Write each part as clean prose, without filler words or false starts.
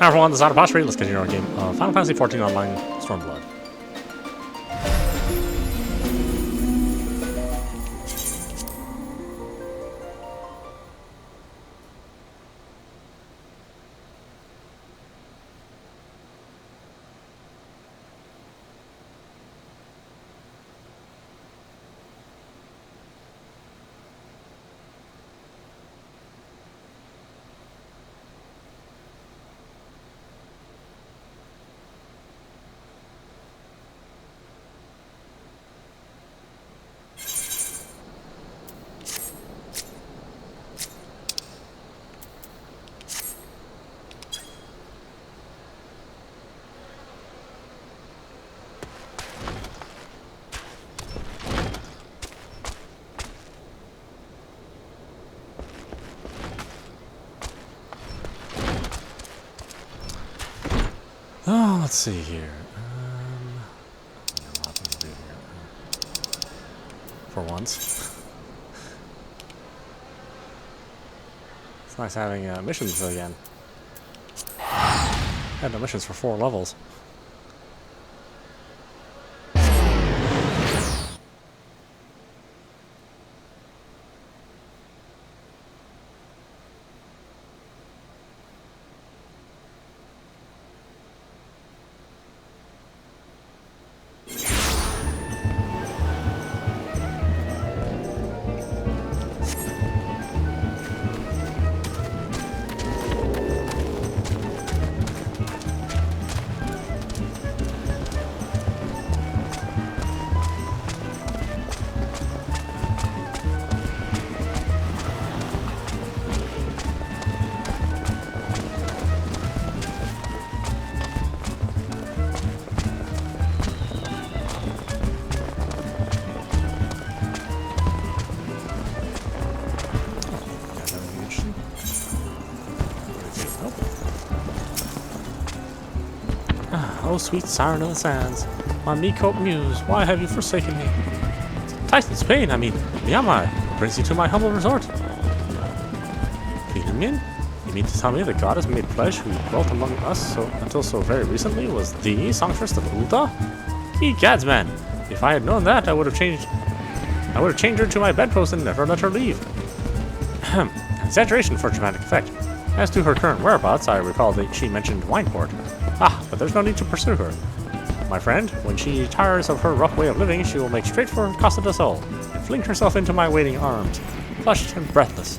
Hi everyone, this is audap. Let's continue our game of Final Fantasy XIV Online Stormblood. Oh, let's see here. A lot to do here. For once. It's nice having missions again. Had no missions for 4 levels. Oh, sweet siren of the sands, my Miko muse, why have you forsaken me? Titan's pain, I mean, Miyamai brings you to my humble resort. Min? You mean to tell me the goddess made pledge who dwelt among us until so very recently was the songstress of Ulta? Egads, man! If I had known that, I would have changed her to my bedpost and never let her leave. Exaggeration for dramatic effect. As to her current whereabouts, I recall that she mentioned Wineport. Ah, but there's no need to pursue her. My friend, when she tires of her rough way of living, she will make straight for Casa del Sol and fling herself into my waiting arms, flushed and breathless.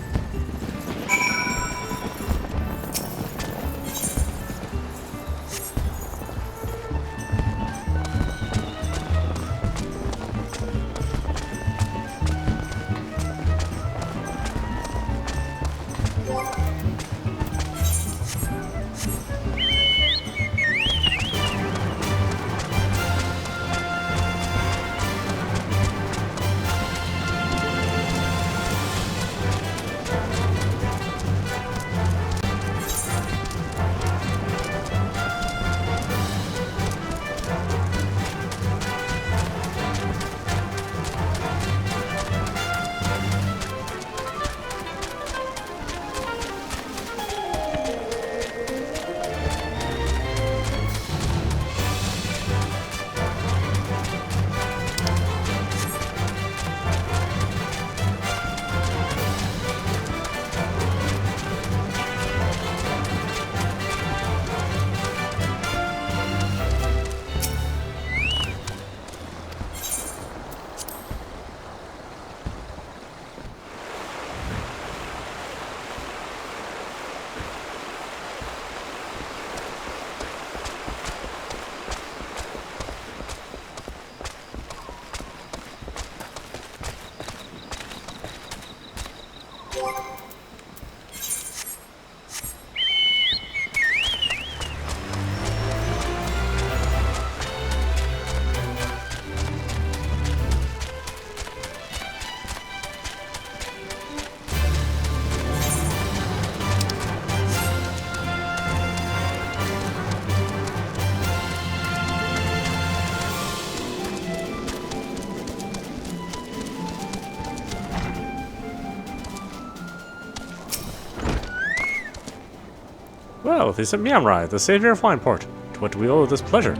Well, this is Miamrai, the savior of Wineport. To what do we owe this pleasure?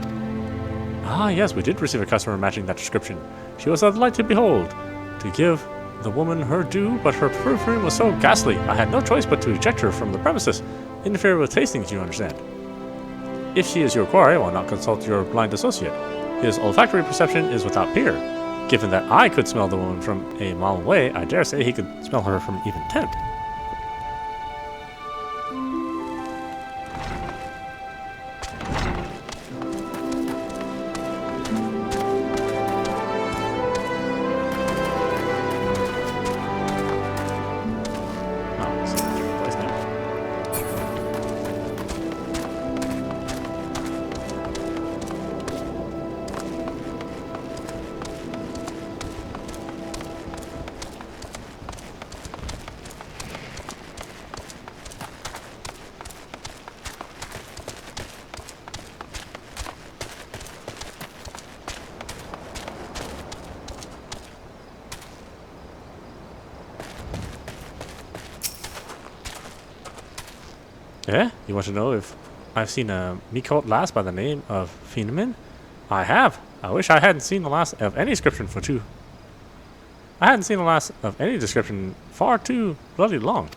Ah, yes, we did receive a customer matching that description. She was a delight to behold. To give the woman her due, but her perfume was so ghastly, I had no choice but to eject her from the premises. Interfere with tastings, you understand. If she is your quarry, why not consult your blind associate? His olfactory perception is without peer. Given that I could smell the woman from a mile away, I dare say he could smell her from even 10. Yeah? You want to know if I've seen a Mikot lass by the name of Phenomen? I have. I wish I hadn't seen the last of any description for too. I hadn't seen the last of any description far too bloody long.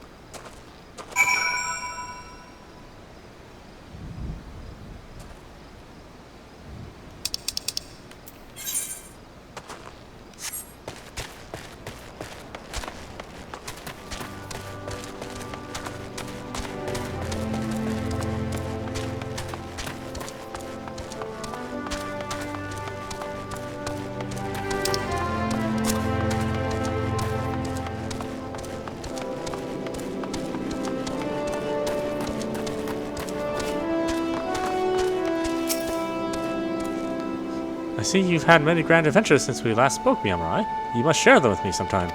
I see you've had many grand adventures since we last spoke, Miyamorai. You must share them with me sometime.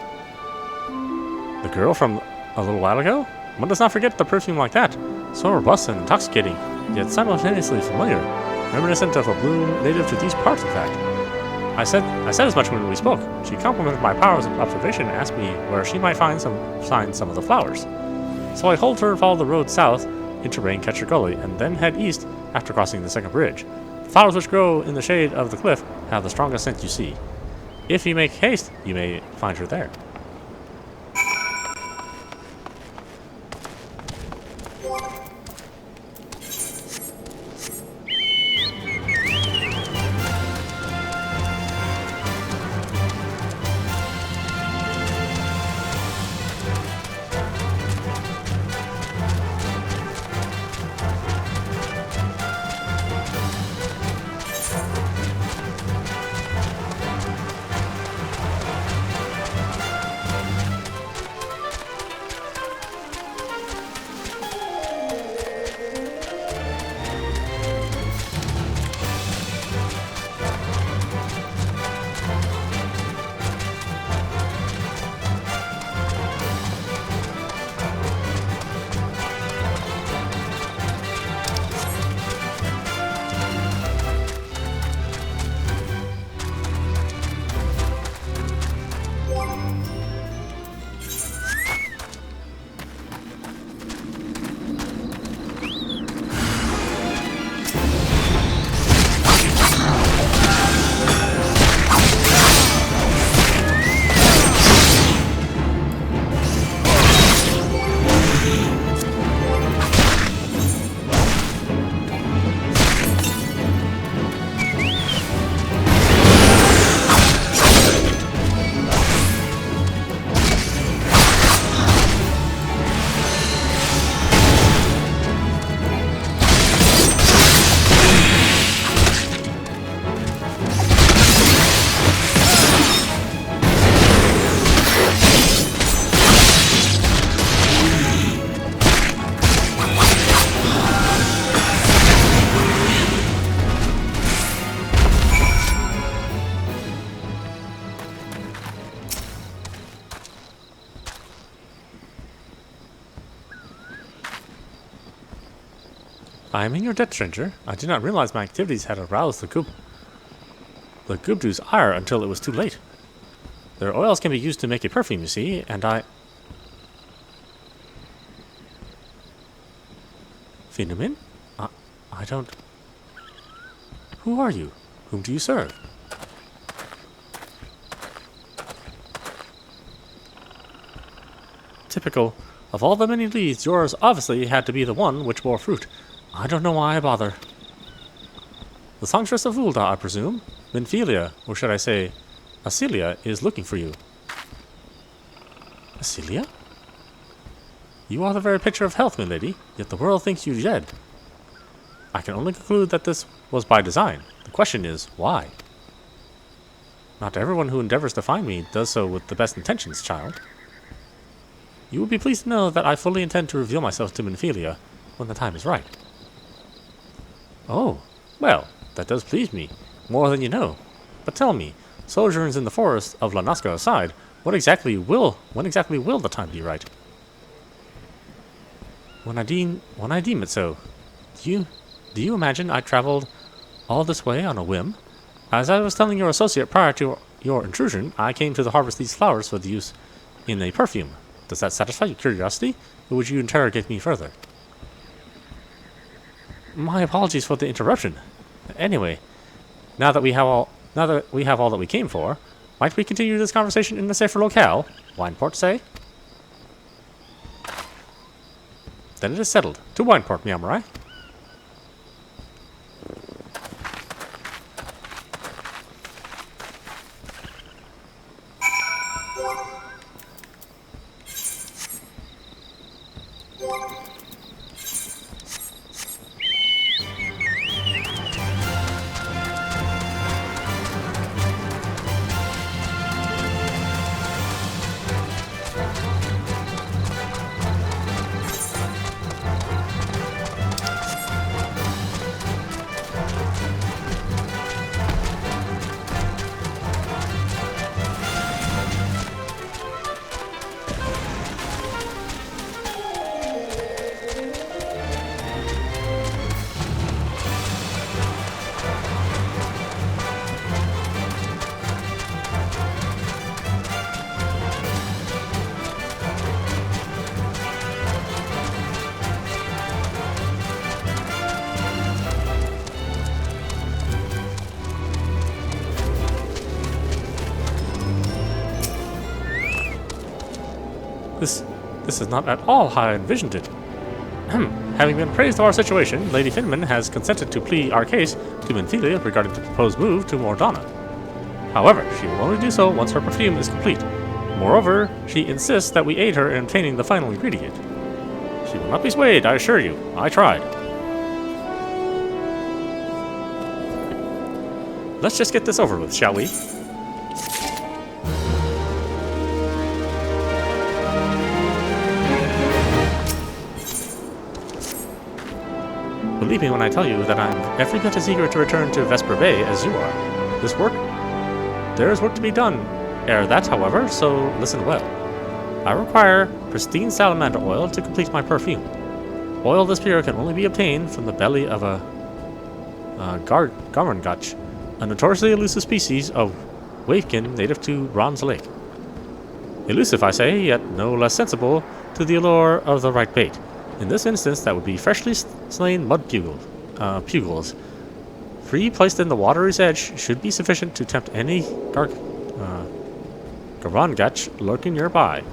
The girl from a little while ago? One does not forget the perfume like that. So robust and intoxicating, yet simultaneously familiar. Reminiscent of a bloom native to these parts, in fact. I said as much when we spoke. She complimented my powers of observation and asked me where she might find some of the flowers. So I told her to follow the road south into Raincatcher Gully and then head east after crossing the second bridge. Flowers which grow in the shade of the cliff have the strongest scent you see. If you make haste, you may find her there. I am in your debt, stranger. I did not realize my activities had aroused the Gubdu's ire until it was too late. Their oils can be used to make a perfume, you see, and Finneman? I don't... Who are you? Whom do you serve? Typical. Of all the many leads, yours obviously had to be the one which bore fruit. I don't know why I bother. The songstress of Ulda, I presume? Minfilia, or should I say, Asilia, is looking for you. Asilia? You are the very picture of health, milady, yet the world thinks you dead. I can only conclude that this was by design. The question is, why? Not everyone who endeavors to find me does so with the best intentions, child. You will be pleased to know that I fully intend to reveal myself to Minfilia when the time is right. Oh, well, that does please me, more than you know. But tell me, sojourns in the forest of Lanaska aside, when exactly will the time be right? When I deem it so. Do you imagine I traveled all this way on a whim? As I was telling your associate prior to your intrusion, I came to harvest these flowers for the use in a perfume. Does that satisfy your curiosity, or would you interrogate me further? My apologies for the interruption. Anyway, now that we have all that we came for, might we continue this conversation in a safer locale? Wineport, say? Then it is settled. To Wineport, Miamurai. This is not at all how I envisioned it. Having been appraised of our situation, Lady Finman has consented to plead our case to Minfilia regarding the proposed move to Mordana. However, she will only do so once her perfume is complete. Moreover, she insists that we aid her in obtaining the final ingredient. She will not be swayed, I assure you. I tried. Let's just get this over with, shall we? Believe me when I tell you that I'm every bit as eager to return to Vesper Bay as you are. There is work to be done ere that, however, so listen well. I require pristine salamander oil to complete my perfume. Oil this pure can only be obtained from the belly of a Garmangach, a notoriously elusive species of wavekin native to Bronze Lake. Elusive, I say, yet no less sensible to the allure of the right bait. In this instance, that would be freshly slain mud pugils. Free placed in the water's edge should be sufficient to tempt any Garmangach lurking nearby.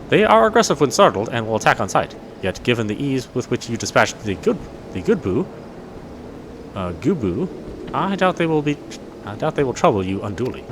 They are aggressive when startled and will attack on sight. Yet, given the ease with which you dispatched the Gubu, I doubt they will trouble you unduly.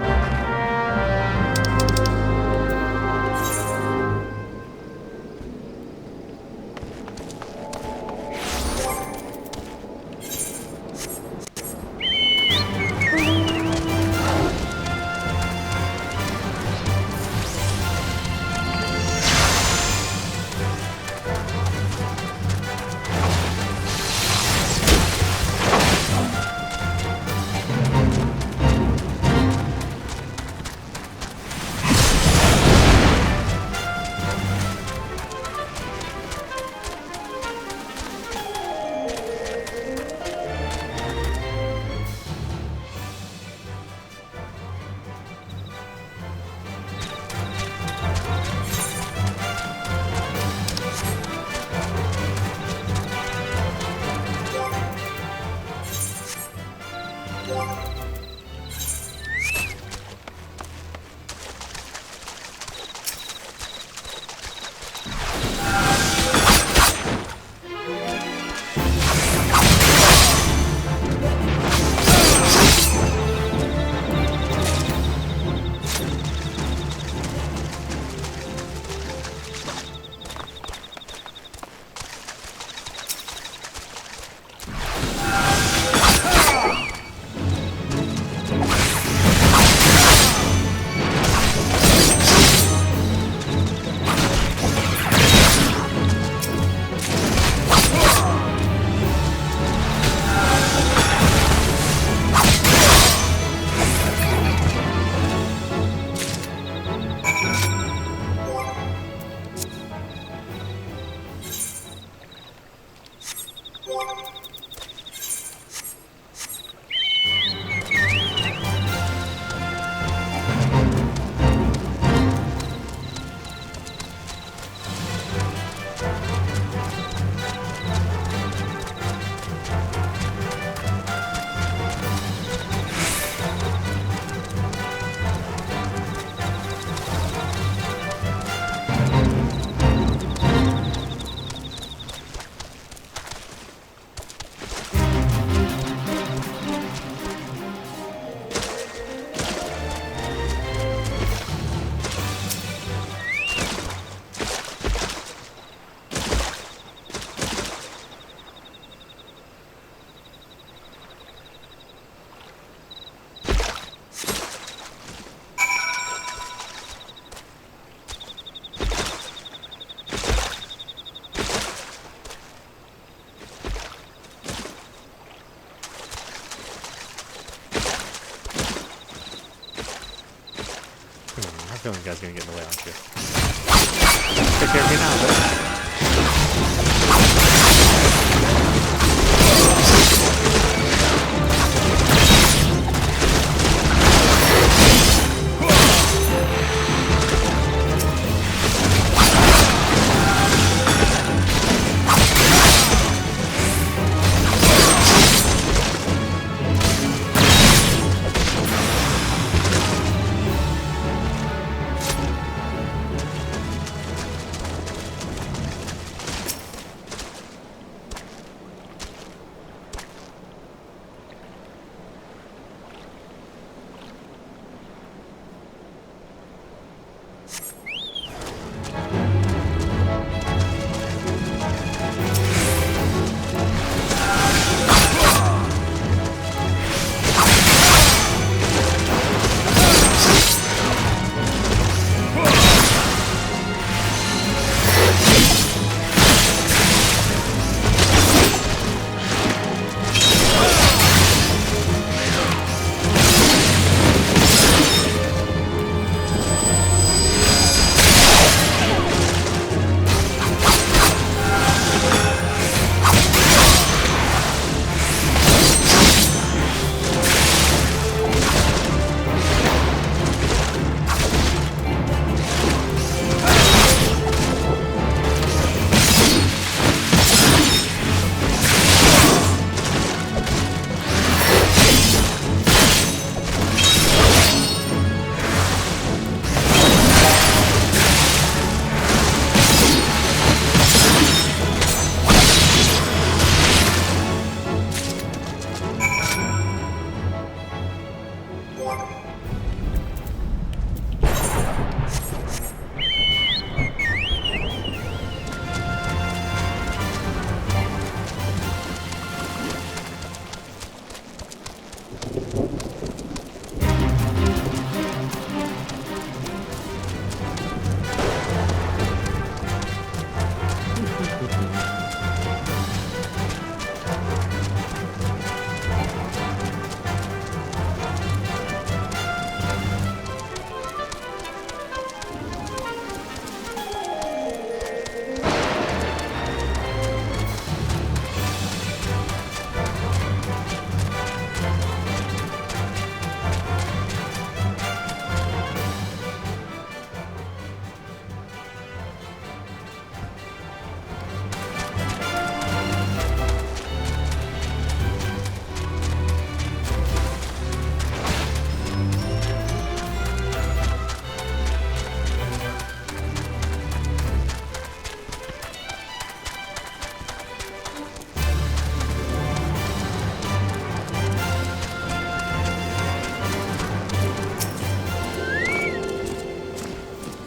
feeling you guys are gonna get in the way, aren't you? Take care of me now, though.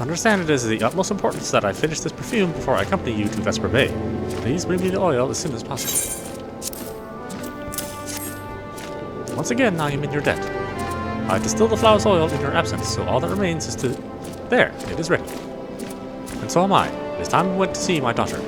Understand it is of the utmost importance that I finish this perfume before I accompany you to Vesper Bay. Please bring me the oil as soon as possible. Once again, I am in your debt. I distilled the flowers oil in your absence, so all that remains is to... There, it is ready. And so am I. It is time we went to see my daughter.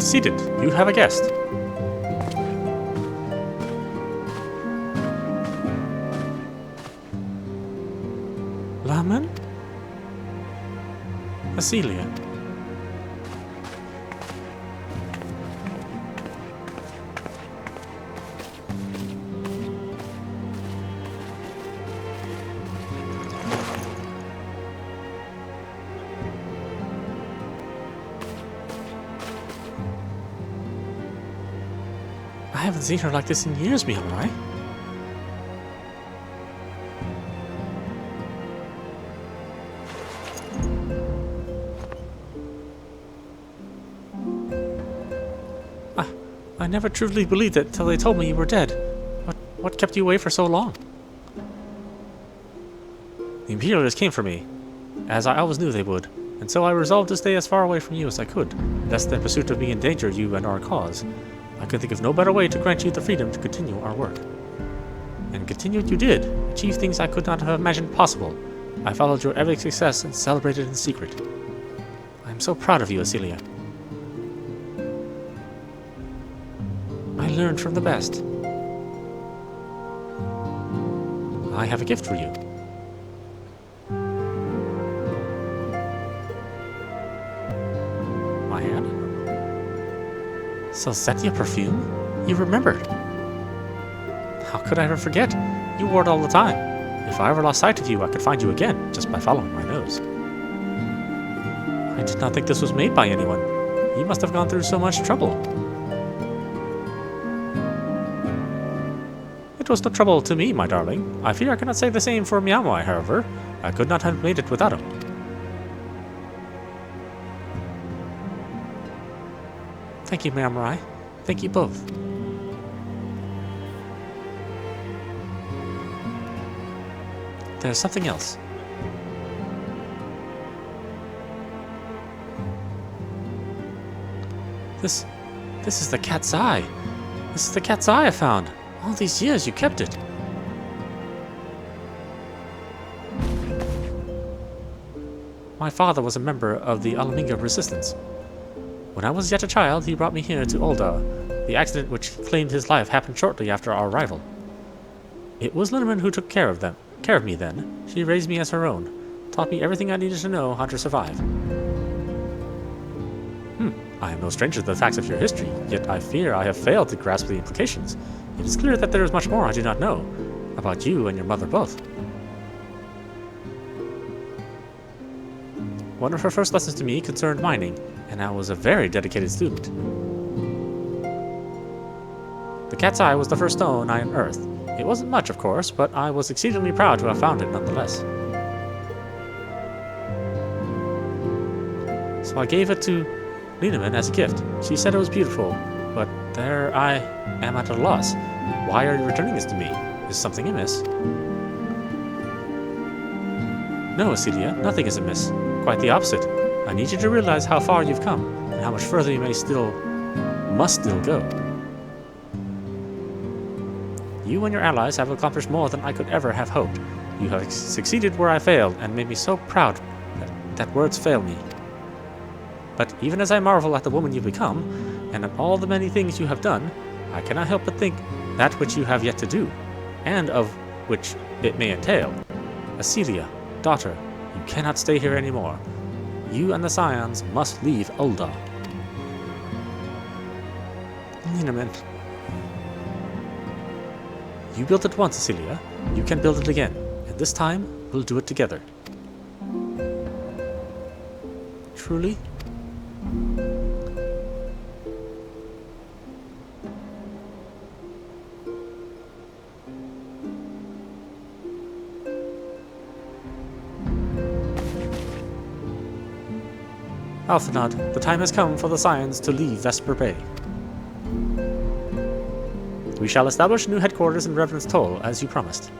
Get seated. You have a guest. Laman? Acelia. I haven't seen her like this in years, Mihamrai. I never truly believed it till they told me you were dead. What kept you away for so long? The Imperialists came for me, as I always knew they would, and so I resolved to stay as far away from you as I could, lest the pursuit of me endanger you and our cause. I could think of no better way to grant you the freedom to continue our work. And continue you did, achieve things I could not have imagined possible. I followed your every success and celebrated in secret. I am so proud of you, Acelia. I learned from the best. I have a gift for you. My hand? Celestia perfume? You remembered. How could I ever forget? You wore it all the time. If I ever lost sight of you, I could find you again, just by following my nose. I did not think this was made by anyone. You must have gone through so much trouble. It was no trouble to me, my darling. I fear I cannot say the same for Miamai, however. I could not have made it without him. Thank you, Miamai. Thank you both. There's something else. This is the cat's eye. This is the cat's eye I found. All these years you kept it. My father was a member of the Alaminga resistance. When I was yet a child, he brought me here to Ulda. The accident which claimed his life happened shortly after our arrival. It was Linneman who took care of me then. She raised me as her own, taught me everything I needed to know how to survive. I am no stranger to the facts of your history, yet I fear I have failed to grasp the implications. It is clear that there is much more I do not know, about you and your mother both. One of her first lessons to me concerned mining, and I was a very dedicated student. The cat's eye was the first stone I unearthed. It wasn't much, of course, but I was exceedingly proud to have found it nonetheless. So I gave it to Linneman as a gift. She said it was beautiful, but there I am at a loss. Why are you returning this to me? Is something amiss? No, Acelia, nothing is amiss. Quite the opposite. I need you to realize how far you've come, and how much further you must still go. You and your allies have accomplished more than I could ever have hoped. You have succeeded where I failed, and made me so proud that words fail me. But even as I marvel at the woman you've become, and at all the many things you have done, I cannot help but think that which you have yet to do, and of which it may entail. Acelia, daughter, you cannot stay here anymore. You and the Scions must leave Ulda. Linneman. You built it once, Acelia. You can build it again, and this time we'll do it together. Truly? Alphanod, the time has come for the Scions to leave Vesper Bay. We shall establish new headquarters in Reverend's Toll, as you promised.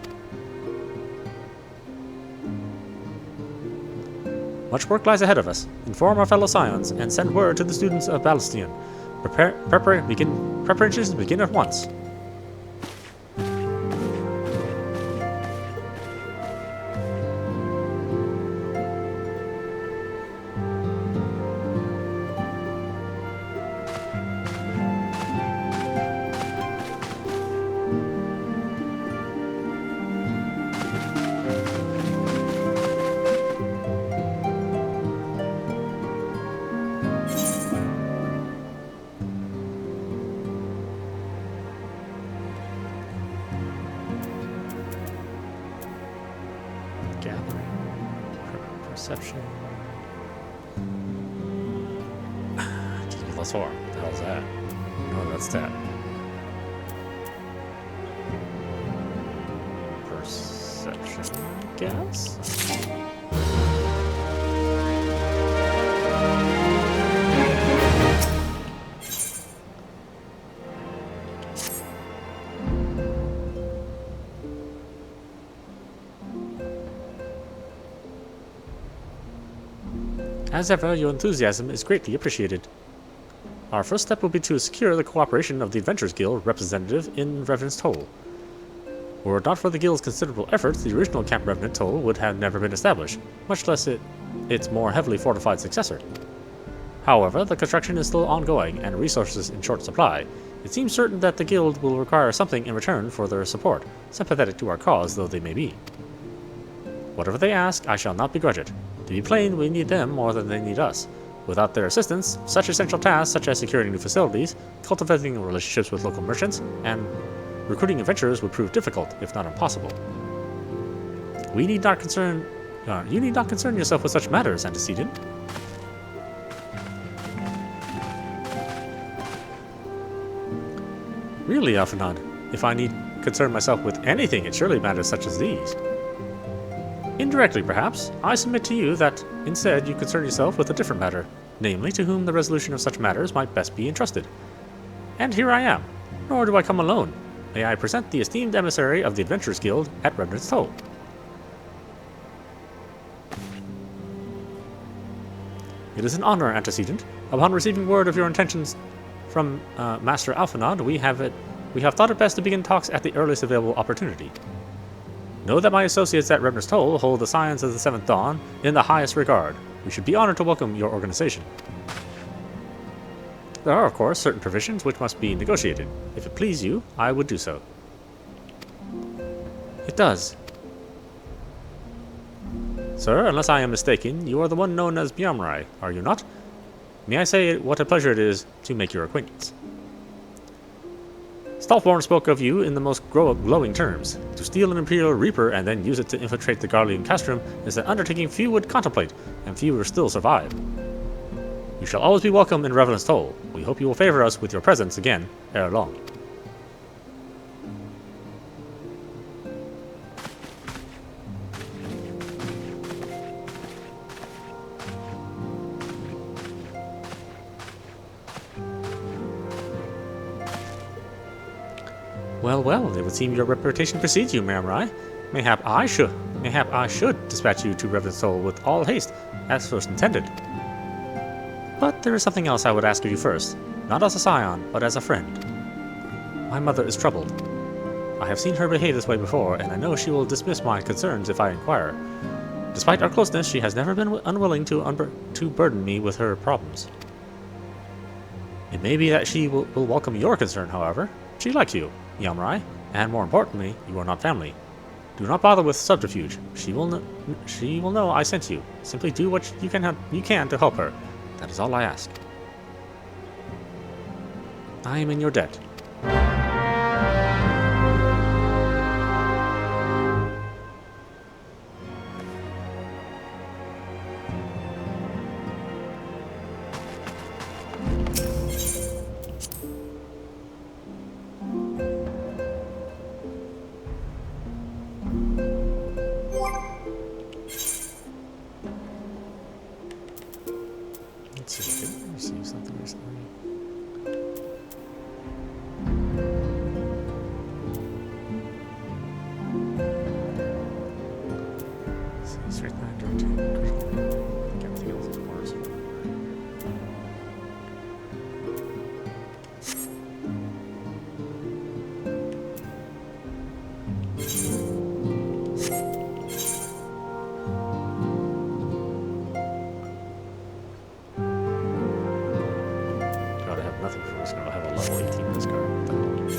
Much work lies ahead of us. Inform our fellow Scions, and send word to the students of Balestian. Preparations begin at once. Perception. GP plus 4. What the hell is that? No, that's that. Perception, I guess? As ever, your enthusiasm is greatly appreciated. Our first step will be to secure the cooperation of the Adventurers Guild representative in Revenant's Toll. Were it not for the Guild's considerable efforts, the original Camp Revenant Toll would have never been established, much less its more heavily fortified successor. However, the construction is still ongoing, and resources in short supply. It seems certain that the Guild will require something in return for their support, sympathetic to our cause though they may be. Whatever they ask, I shall not begrudge it. To be plain, we need them more than they need us. Without their assistance, such essential tasks such as securing new facilities, cultivating relationships with local merchants, and recruiting adventurers would prove difficult, if not impossible. You need not concern yourself with such matters, Antecedent. Really, Alphanod, if I need concern myself with anything, it surely matters such as these. Indirectly, perhaps, I submit to you that, instead, you concern yourself with a different matter, namely to whom the resolution of such matters might best be entrusted. And here I am, nor do I come alone. May I present the esteemed emissary of the Adventurers Guild at Revenant's Toll. It is an honor, Antecedent. Upon receiving word of your intentions from Master Alphanod, we have thought it best to begin talks at the earliest available opportunity. Know that my associates at Revenant's Toll hold the science of the Seventh Dawn in the highest regard. We should be honored to welcome your organization. There are, of course, certain provisions which must be negotiated. If it please you, I would do so. It does. Sir, unless I am mistaken, you are the one known as Biamrai, are you not? May I say what a pleasure it is to make your acquaintance. Stalthborn spoke of you in the most glowing terms. To steal an Imperial Reaper and then use it to infiltrate the Garlean Castrum is an undertaking few would contemplate, and few will still survive. You shall always be welcome in Revenant's Toll. We hope you will favor us with your presence again, ere long. Well, well, it would seem your reputation precedes you, Maramrai. Mayhap I should dispatch you to Revenant's Toll with all haste, as first intended. But there is something else I would ask of you first, not as a scion, but as a friend. My mother is troubled. I have seen her behave this way before, and I know she will dismiss my concerns if I inquire. Despite our closeness, she has never been unwilling to burden me with her problems. It may be that she will welcome your concern, however. She likes you, Yamrai, and more importantly, you are not family. Do not bother with subterfuge. She will know I sent you. Simply do what you can to help her. That is all I ask. I am in your debt. Let's see, did I receive something recently? Let's see, straight 9, direct 10, everything else is worse. Nothing for this guy. I'll have a level 18 in this card. What the hell?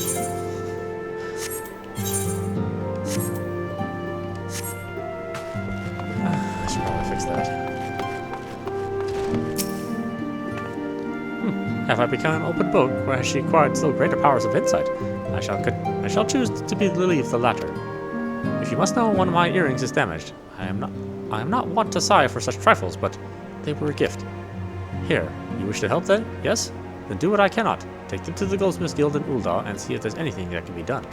I should probably fix that. Have I become an open book, or has she acquired still greater powers of insight? I shall choose to believe the latter. If you must know, one of my earrings is damaged. I am not wont to sigh for such trifles, but they were a gift. Here, you wish to help then? Yes? Then do what I cannot. Take them to the Goldsmiths Guild in Ul'dah and see if there's anything that can be done.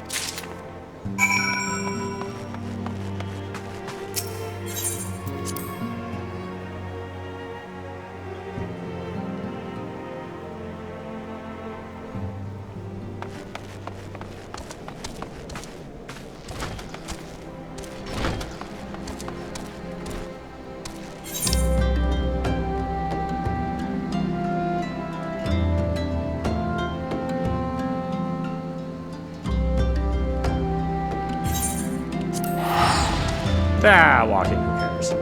Ah, walking, who cares?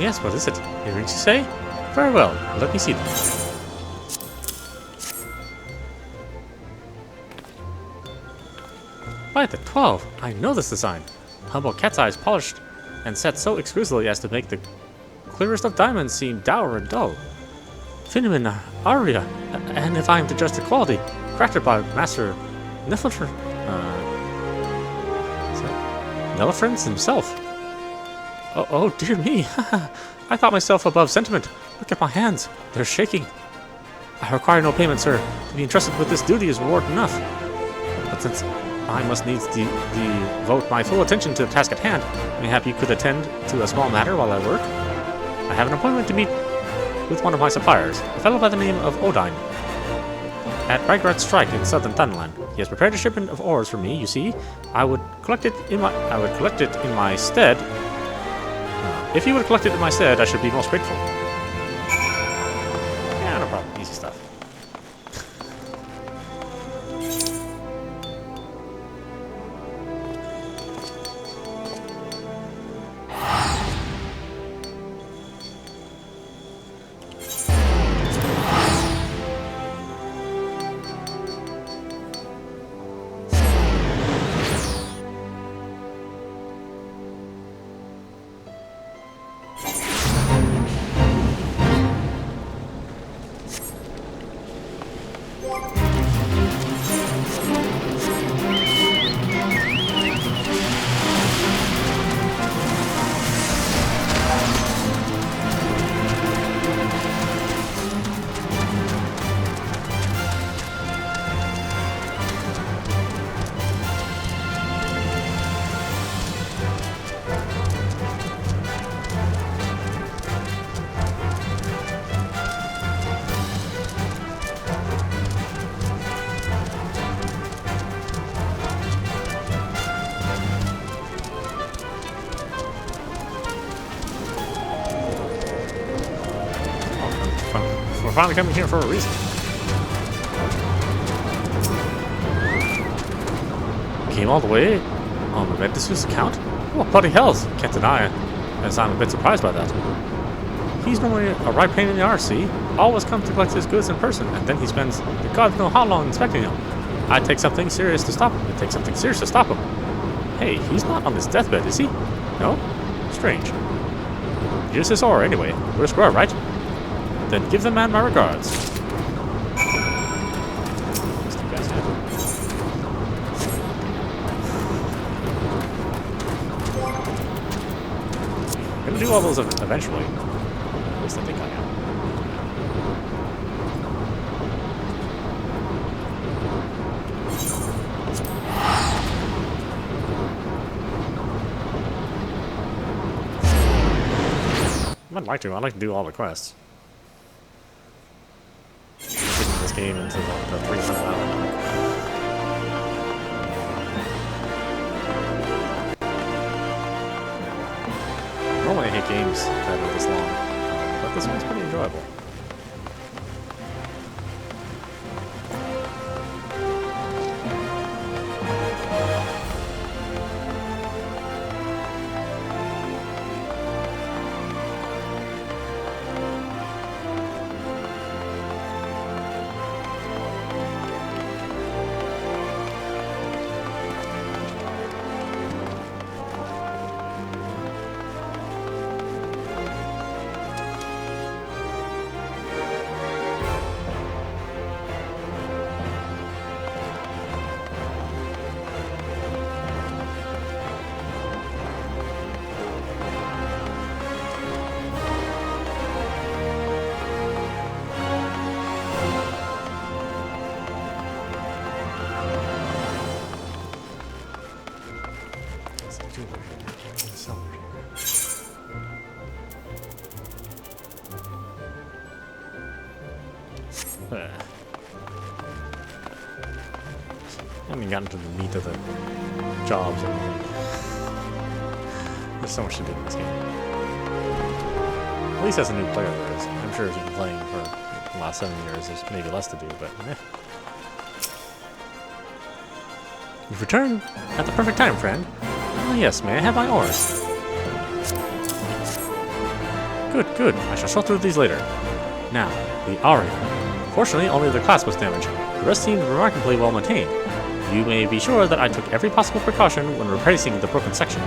Yes, what is it? Earrings, you say? Very well, let me see them. By the 12! I know this design. Humble cat's eyes polished and set so exquisitely as to make the clearest of diamonds seem dour and dull. Cinnamon aria, and if I am to judge the quality, crafted by Master Nelifrance himself. Oh dear me, I thought myself above sentiment. Look at my hands, they're shaking. I require no payment, sir. To be entrusted with this duty is reward enough. But since I must needs devote my full attention to the task at hand, mayhap you could attend to a small matter while I work? I have an appointment to meet with one of my suppliers, a fellow by the name of Odine, at Ragrat's Strike in southern Thunderland. He has prepared a shipment of ores for me, you see. I would collect it in my stead. If you would collect it in my stead, I should be most grateful. Yeah, no problem. Easy stuff. We're finally coming here for a reason. came all the way on Medus's account? Oh, bloody hells! Can't deny it, as I'm a bit surprised by that. He's normally a right pain in the arse, see? Always comes to collect his goods in person, and then he spends the gods know how long inspecting them. I'd take something serious to stop him. It'd take something serious to stop him. Hey, he's not on his deathbed, is he? No? Strange. Here's his ore, anyway. We're square, right? Then give the man my regards. I'm gonna do all those eventually. At least I think I am. I'd like to. I'd like to do all the quests. Getting this game into the 300 hour. Normally I hate games that are this long, but this one's pretty enjoyable. I haven't gotten to the meat of the jobs or anything. There's so much to do in this game. At least as a new player there is. I'm sure if you've been playing for the last 7 years, there's maybe less to do, but eh. You've returned at the perfect time, friend. Oh yes, may I have my oars? Good, good. I shall sort through these later. Now, the Aria. Fortunately, only the clasp was damaged. The rest seemed remarkably well maintained. You may be sure that I took every possible precaution when replacing the broken section.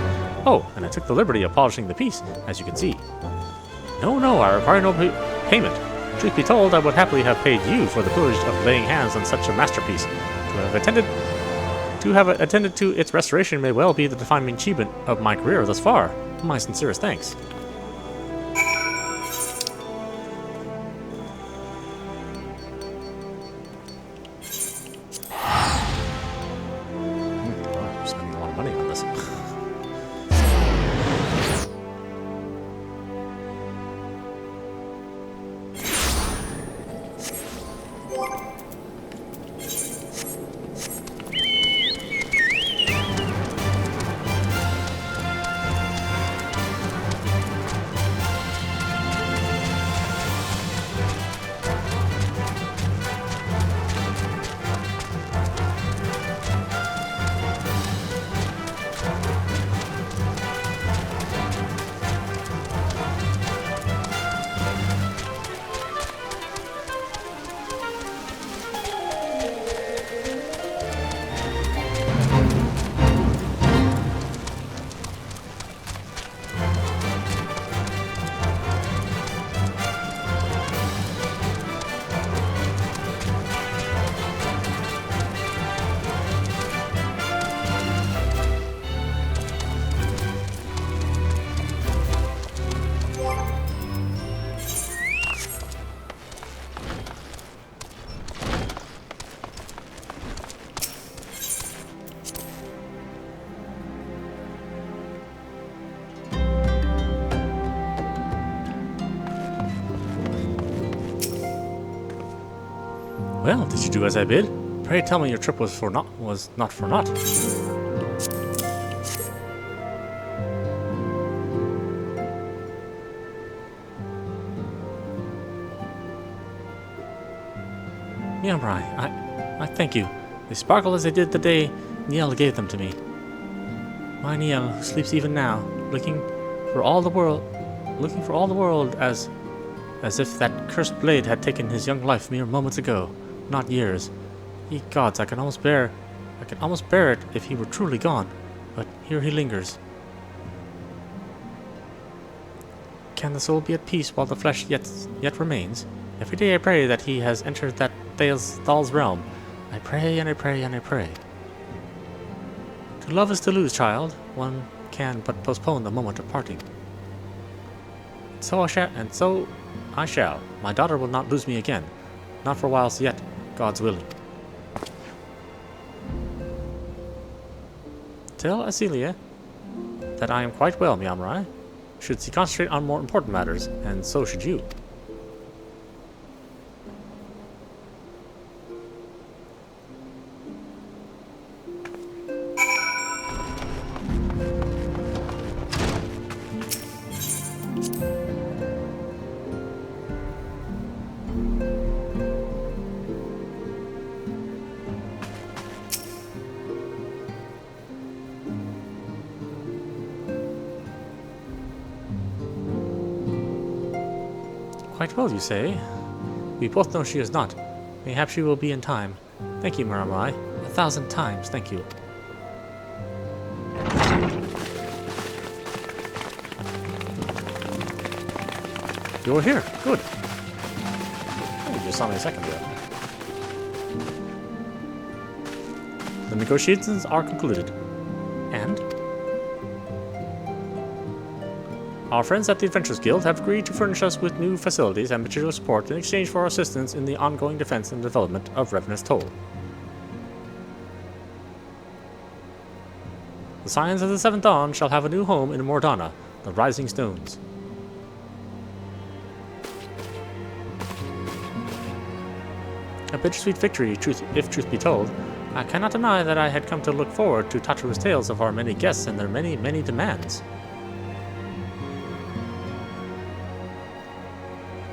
Oh, and I took the liberty of polishing the piece, as you can see. No, I require no payment. Truth be told, I would happily have paid you for the privilege of laying hands on such a masterpiece. To have attended to its restoration may well be the defining achievement of my career thus far. My sincerest thanks. Well, did you do as I bid? Pray tell me your trip was not for naught. Yeah, Brian, I thank you. They sparkle as they did the day Niel gave them to me. My Niel, who sleeps even now, looking for all the world as if that cursed blade had taken his young life mere moments ago, not years. Ye gods, I can almost bear it if he were truly gone, but here he lingers. Can the soul be at peace while the flesh yet remains? Every day I pray that he has entered that Thal's realm. I pray and I pray and I pray. To love is to lose, child. One can but postpone the moment of parting. So I shall. My daughter will not lose me again. Not for whiles yet, God's willing. Tell Asilia that I am quite well, Miamrai. Should she concentrate on more important matters, and so should you. Quite well, you say? We both know she is not. Mayhap she will be in time. Thank you, Miramai. 1,000 times, thank you. You're here. Good. Oh, you just saw me a second ago. The negotiations are concluded. And? Our friends at the Adventurers Guild have agreed to furnish us with new facilities and material support in exchange for our assistance in the ongoing defense and development of Revenant's Toll. The Scions of the Seventh Dawn shall have a new home in Mordana, the Rising Stones. A bittersweet victory, if truth be told. I cannot deny that I had come to look forward to Tataru's tales of our many guests and their many, many demands.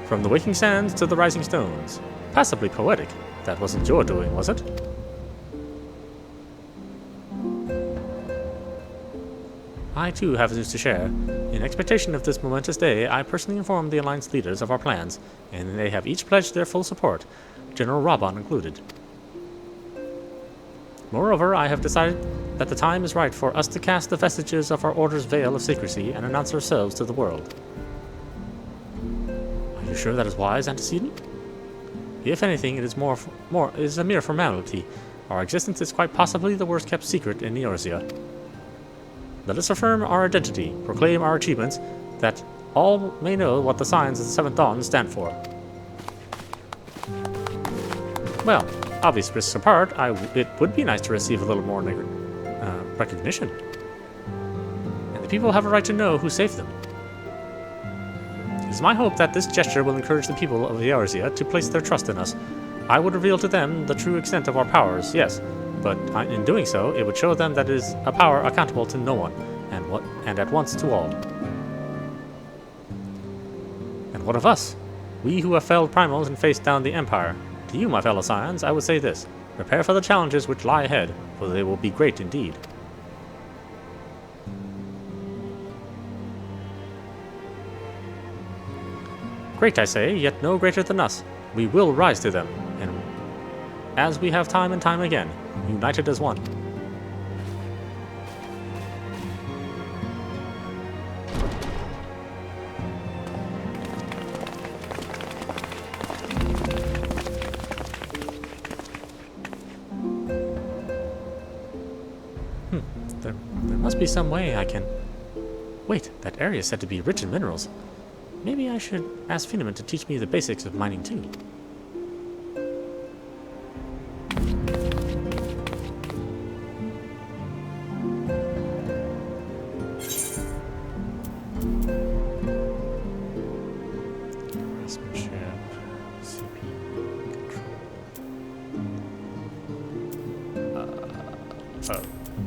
From the Waking Sands to the Rising Stones. Passably poetic. That wasn't your doing, was it? I too have news to share. In expectation of this momentous day, I personally informed the Alliance leaders of our plans, and they have each pledged their full support, General Raban included. Moreover, I have decided that the time is right for us to cast the vestiges of our Order's veil of secrecy and announce ourselves to the world. Are you sure that is wise, Antecedent? If anything, it is a mere formality. Our existence is quite possibly the worst kept secret in Eorzea. Let us affirm our identity, proclaim our achievements, that all may know what the Scions of the Seventh Dawn stand for. Well, obvious risks apart, it would be nice to receive a little more recognition. And the people have a right to know who saved them. It is my hope that this gesture will encourage the people of Eorzea to place their trust in us. I would reveal to them the true extent of our powers, yes, but in doing so, it would show them that it is a power accountable to no one, and at once to all. And what of us? We who have felled primals and faced down the Empire. To you, my fellow Scions, I would say this. Prepare for the challenges which lie ahead, for they will be great indeed. Great, I say, yet no greater than us. We will rise to them, and as we have time and time again, united as one. There must be some way I can... Wait, that area is said to be rich in minerals. Maybe I should ask Finneman to teach me the basics of mining too.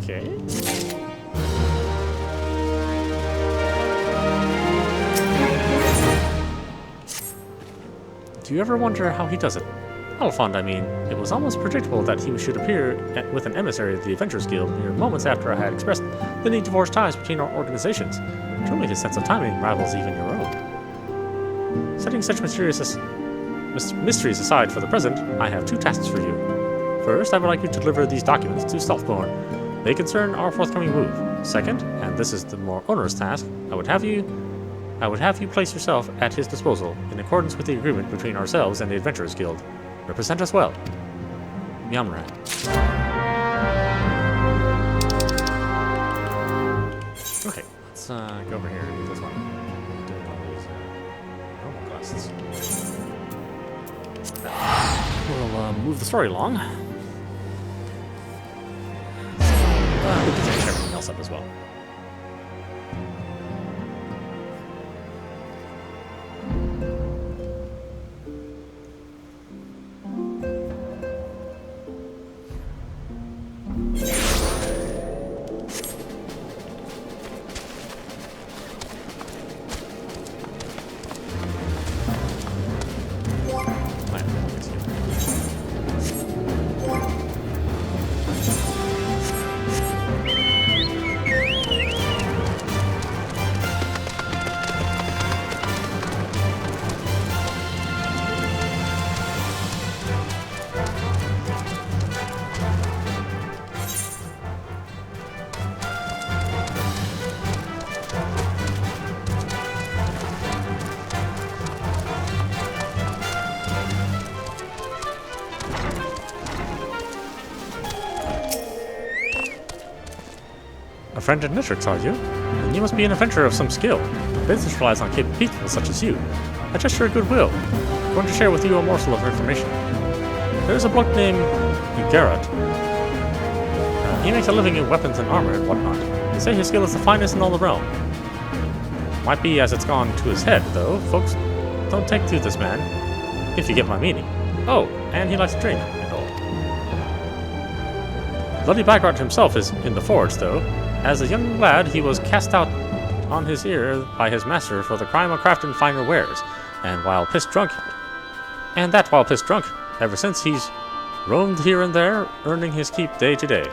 Okay. Do you ever wonder how he does it? Alphond, I mean. It was almost predictable that he should appear with an emissary of the Adventurers Guild mere moments after I had expressed the need to forge ties between our organizations. Truly, his sense of timing rivals even your own. Setting such mysteries aside for the present, I have 2 tasks for you. First, I would like you to deliver these documents to Stealthborn. They concern our forthcoming move. Second, and this is the more onerous task, I would have you place yourself at his disposal in accordance with the agreement between ourselves and the Adventurers Guild. Represent us well. Yamran. Okay, let's go over here and do this one. Do all these normal quests. We'll move the story along. We'll finish everything else up as well. A friend in Nitrix, are you? Then you must be an adventurer of some skill. Business relies on capable people such as you. A gesture of goodwill. I'm going to share with you a morsel of information. There's a bloke named Garrett. He makes a living in weapons and armor and whatnot. They say his skill is the finest in all the realm. Might be as it's gone to his head, though. Folks, don't take to this man, if you get my meaning. Oh, and he likes to drink and all. Bloody Bagrat himself is in the forge, though. As a young lad, he was cast out on his ear by his master for the crime of crafting finer wares, and while pissed drunk, ever since he's roamed here and there, earning his keep day to day.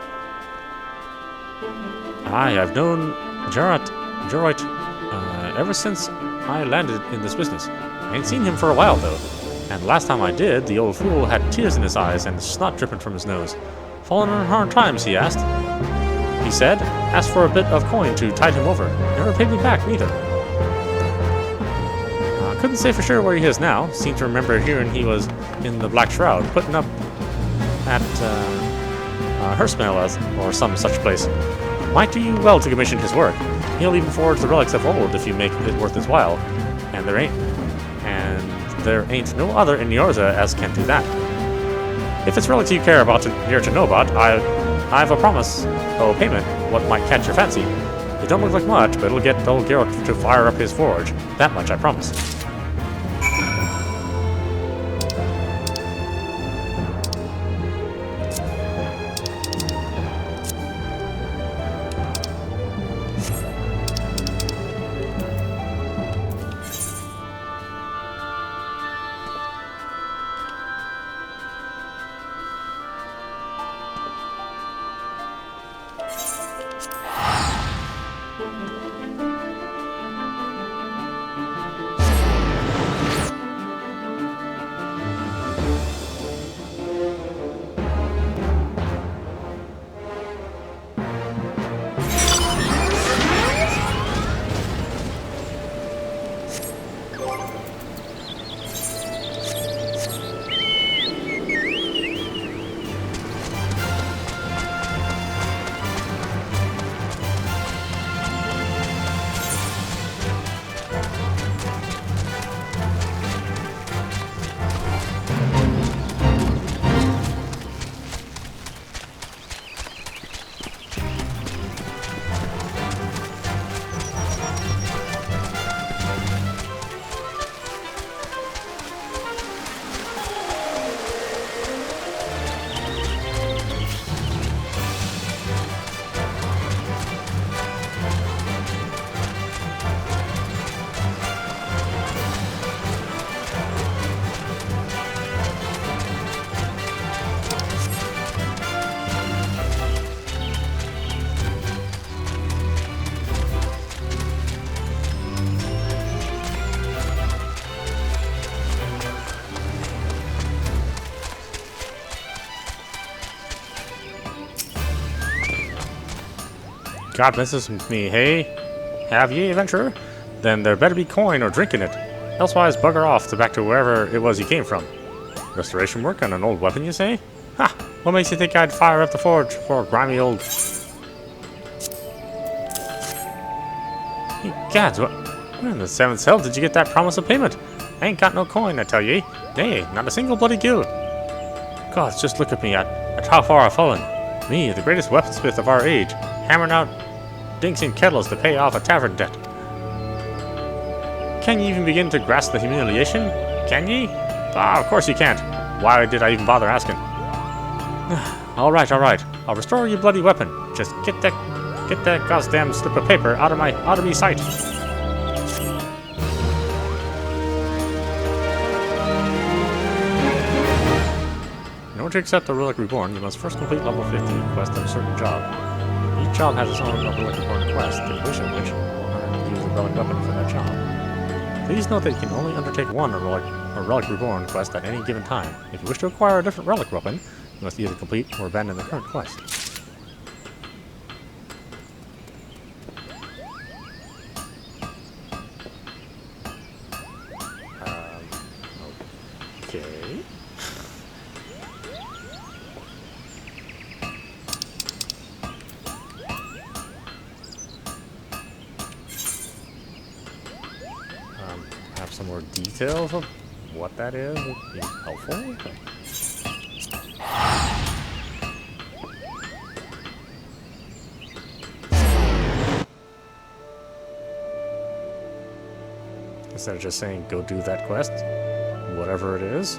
I've known Jarrett ever since I landed in this business. I ain't seen him for a while, though, and the last time I did, the old fool had tears in his eyes and snot dripping from his nose. Fallen on hard times, he asked. He said, asked for a bit of coin to tide him over. Never paid me back, neither. Couldn't say for sure where he is now. Seem to remember hearing he was in the Black Shroud, putting up at Hersmel or some such place. Might do you well to commission his work. He'll even forge the relics of old if you make it worth his while. And there ain't no other in Yorza as can do that. If it's relics you care about here to know about, I've a promise, payment, what might catch your fancy. It don't look like much, but it'll get old Geralt to fire up his forge. That much I promise. God messes with me, hey? Have ye, adventurer? Then there better be coin or drink in it. Elsewise, bugger off to back to wherever it was you came from. Restoration work on an old weapon, you say? Ha! What makes you think I'd fire up the forge for a grimy old... Ye gads, where in the seventh hell did you get that promise of payment? I ain't got no coin, I tell ye. Nay, not a single bloody gill. Gods, just look at me at how far I've fallen. Me, the greatest weaponsmith of our age, hammering out dinks and kettles to pay off a tavern debt. Can ye even begin to grasp the humiliation? Can ye? Ah, of course you can't. Why did I even bother asking? all right. I'll restore your bloody weapon. Just get that goddamn slip of paper out of me sight. In order to accept the Relic Reborn, you must first complete level 50 quest on a certain job. Each job has its own Relic Reborn quest, the completion of which will use a relic weapon for that job. Please note that you can only undertake one Relic Reborn quest at any given time. If you wish to acquire a different relic weapon, you must either complete or abandon the current quest. Okay. Have some more details of what that is would be helpful. Instead of just saying, go do that quest, whatever it is.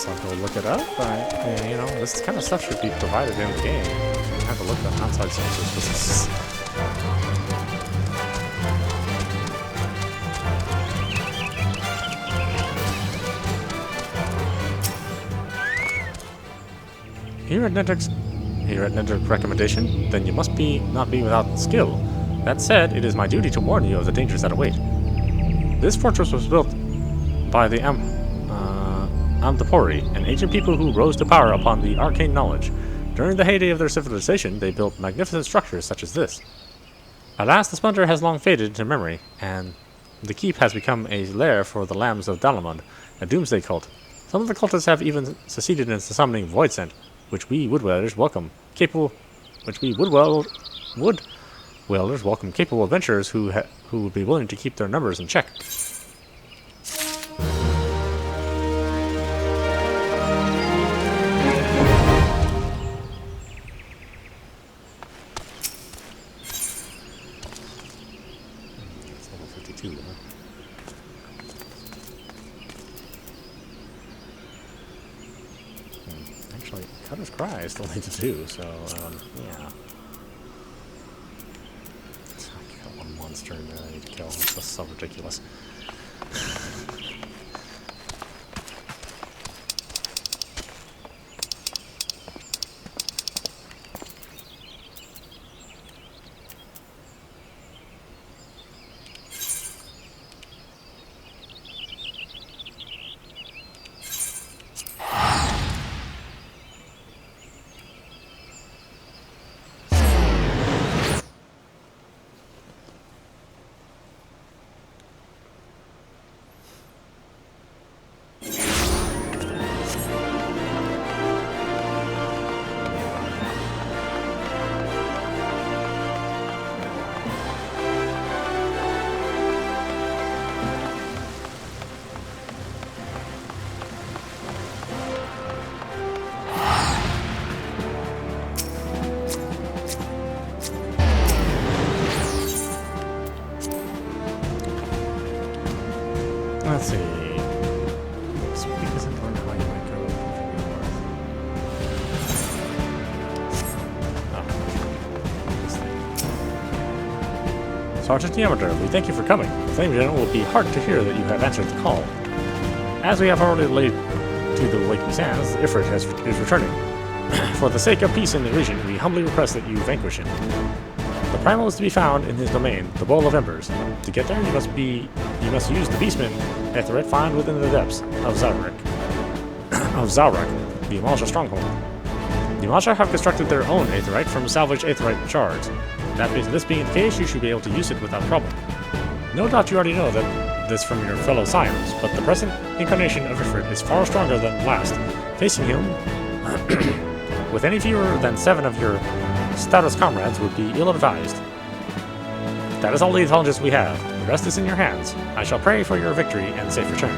I'll go look it up. You know, this kind of stuff should be provided in the game. You don't have to look at outside sources. This is... Here at Nedrick's recommendation, then you must not be without skill. That said, it is my duty to warn you of the dangers that await. This fortress was built by the Amdapori, an ancient people who rose to power upon the arcane knowledge. During the heyday of their civilization, they built magnificent structures such as this. Alas, the splendor has long faded into memory, and the keep has become a lair for the Lambs of Dalamud, a doomsday cult. Some of the cultists have even succeeded in summoning Voidsent, which we woodwellers welcome capable adventurers who would be willing to keep their numbers in check. Actually, Cutter's Cry I still need to do, so, yeah. I got one monster in there I need to kill. This is so ridiculous. Sergeant Diameter, we thank you for coming. The Flame General will be heartened to hear that you have answered the call. As we have already laid to the Waking Sands, Ifrit is returning. For the sake of peace in the region, we humbly request that you vanquish him. The primal is to be found in his domain, the Bowl of Embers. To get there, you must use the Beastman Aetheryte found within the depths of Zarak, the Amalja stronghold. The Amalja have constructed their own Aetheryte from salvaged Aetheryte shards. This being the case, you should be able to use it without problem. No doubt you already know this from your fellow Scions, but the present incarnation of Ifrit is far stronger than the last. Facing him with any fewer than 7 of your stoutest comrades would be ill-advised. That is all the intelligence we have. The rest is in your hands. I shall pray for your victory and safe return.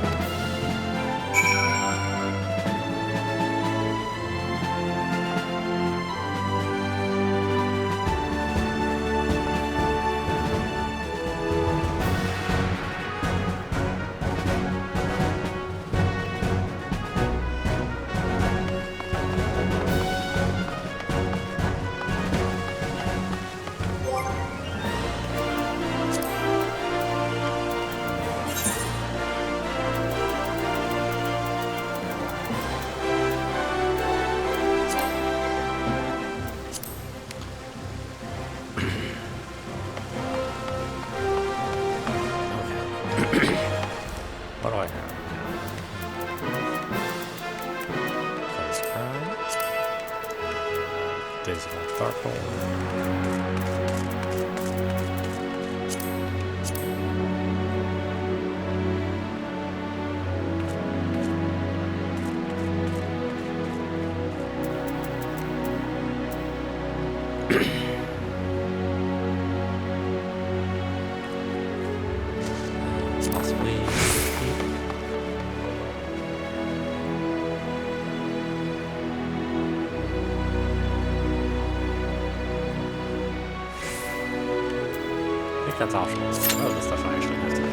What do I have? Place Crown. Days of Possibly. I think that's optional. Oh, the stuff I actually have to do.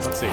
Let's see.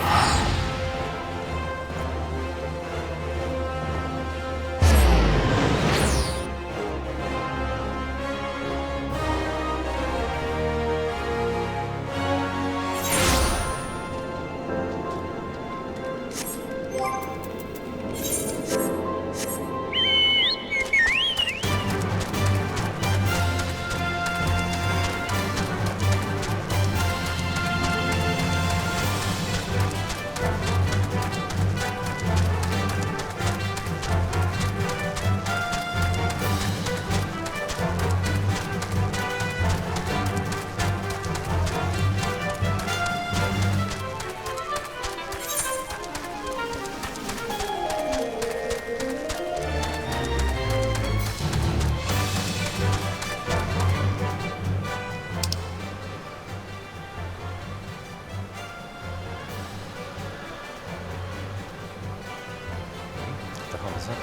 What the hell is that?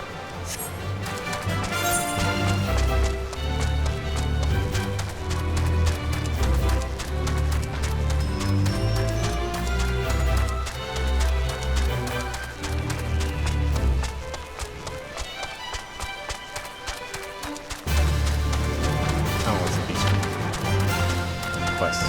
Oh, it's a beast. Quest.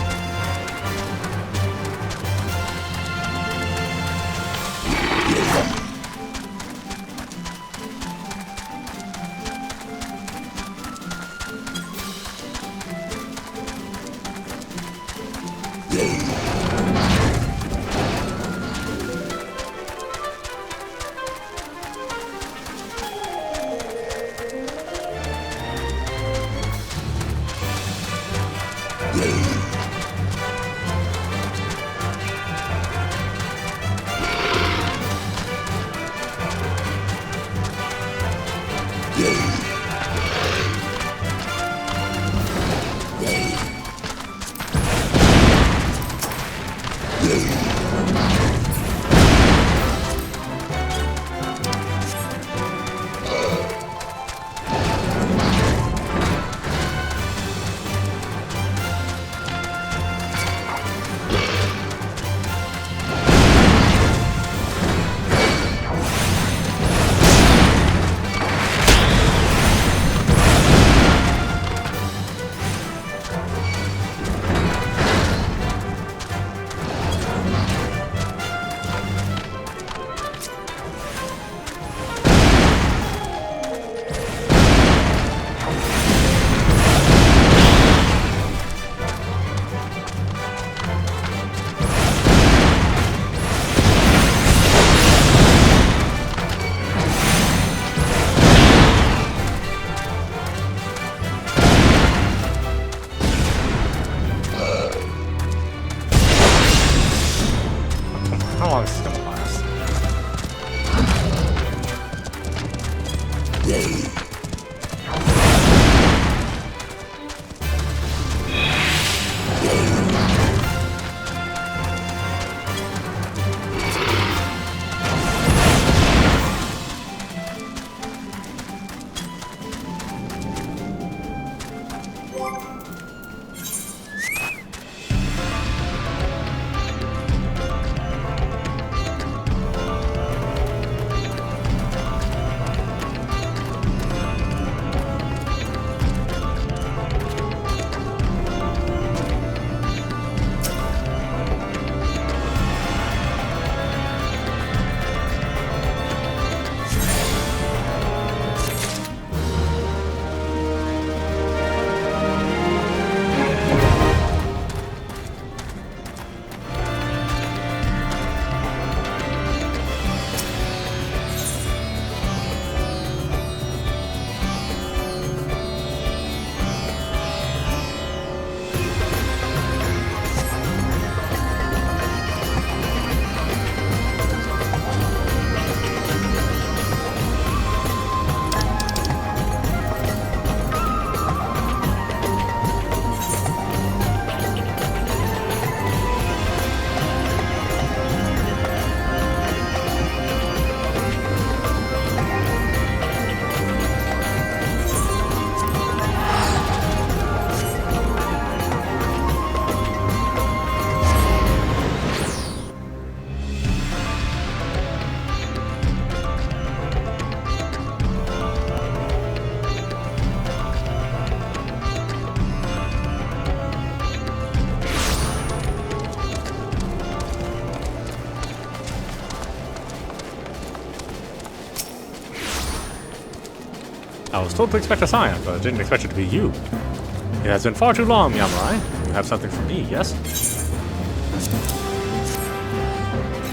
I was told to expect a scion, but didn't expect it to be you. It has been far too long, Yamurai. You have something for me, yes?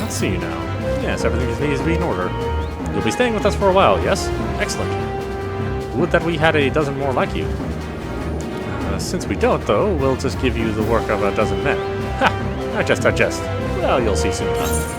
Let's see now. Yes, everything needs to be in order. You'll be staying with us for a while, yes? Excellent. Would that we had a dozen more like you. Since we don't, though, we'll just give you the work of a dozen men. Ha! I jest. Well, you'll see soon enough.